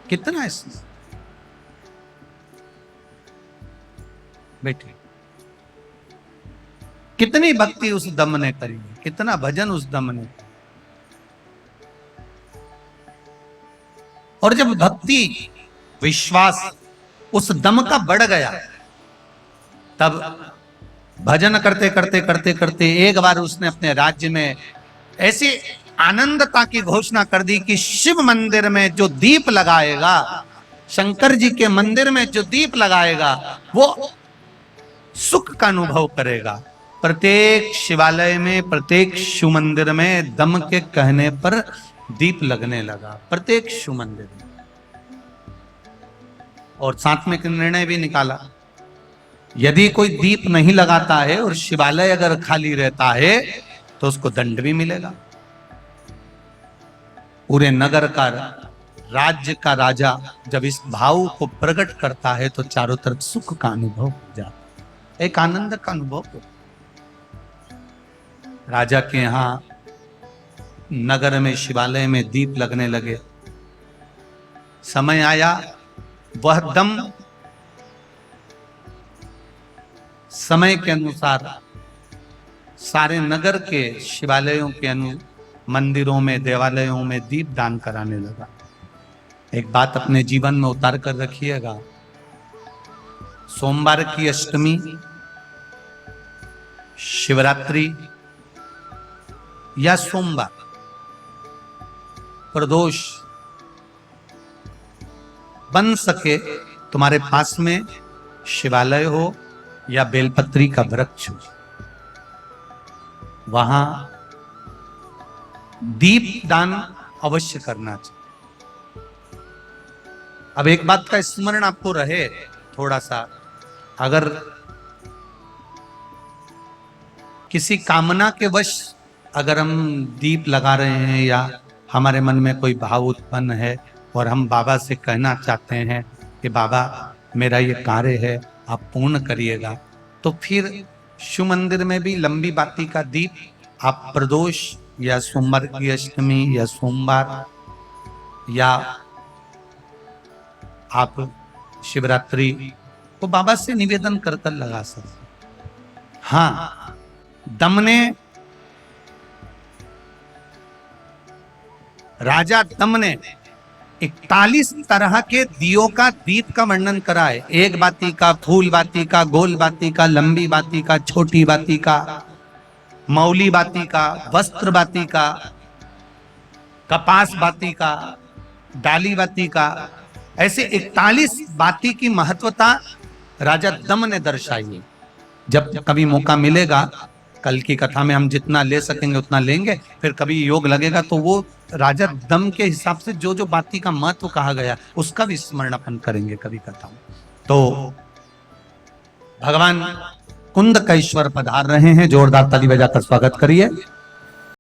कितना बेटे, कितनी भक्ति उस दम ने करी, कितना भजन उस दम ने। और जब भक्ति विश्वास उस दम का बढ़ गया, तब भजन करते करते करते करते एक बार उसने अपने राज्य में ऐसी आनंदता की घोषणा कर दी कि शिव मंदिर में जो दीप लगाएगा, शंकर जी के मंदिर में जो दीप लगाएगा, वो सुख का अनुभव करेगा। प्रत्येक शिवालय में, प्रत्येक शिव मंदिर में दम के कहने पर दीप लगने लगा, प्रत्येक शिव मंदिर में। और साथ में एक निर्णय भी निकाला, यदि कोई दीप नहीं लगाता है और शिवालय अगर खाली रहता है तो उसको दंड भी मिलेगा। पूरे नगर का, राज्य का राजा जब इस भाव को प्रकट करता है तो चारों तरफ सुख का अनुभव हो जाता है, एक आनंद का अनुभव हो। राजा के यहां नगर में, शिवालय में दीप लगने लगे। समय आया, वह दम समय के अनुसार सारे नगर के शिवालयों के मंदिरों में, देवालयों में दीप दान कराने लगा। एक बात अपने जीवन में उतार कर रखिएगा, सोमवार की अष्टमी, शिवरात्रि या सोमवार, प्रदोष, बन सके तुम्हारे पास में शिवालय हो या बेलपत्री का वृक्ष हो, वहां दीप दान अवश्य करना चाहिए। अब एक बात का स्मरण आपको रहे थोड़ा सा, अगर किसी कामना के वश अगर हम दीप लगा रहे हैं या हमारे मन में कोई भाव उत्पन्न है और हम बाबा से कहना चाहते हैं कि बाबा मेरा ये कार्य है, आप पूर्ण करिएगा, तो फिर शिव मंदिर में भी लंबी बाती का दीप आप प्रदोष या सोमवार की अष्टमी या सोमवार या आप शिवरात्रि को बाबा से निवेदन कर कर लगा सकते। हाँ, दम ने, राजा दम ने 41 तरह के दियों का, दीप का वर्णन करा है। एक बाती का, फूल बाती का, गोल बाती का, लंबी बाती का, छोटी बाती का, मौली बाती का, वस्त्र बाती का, कपास बाती का, डाली बाती का, ऐसे 41 बाती की महत्वता राजा दम ने दर्शाई है। जब कभी मौका मिलेगा, कल की कथा में हम जितना ले सकेंगे उतना लेंगे, फिर कभी योग लगेगा तो वो राजा दम के हिसाब से जो जो बाती का महत्व कहा गया उसका भी स्मरण अपन करेंगे कभी कथा में। तो भगवान कुंद कैश्वर पधार रहे हैं, जोरदार ताली बजाकर स्वागत करिए।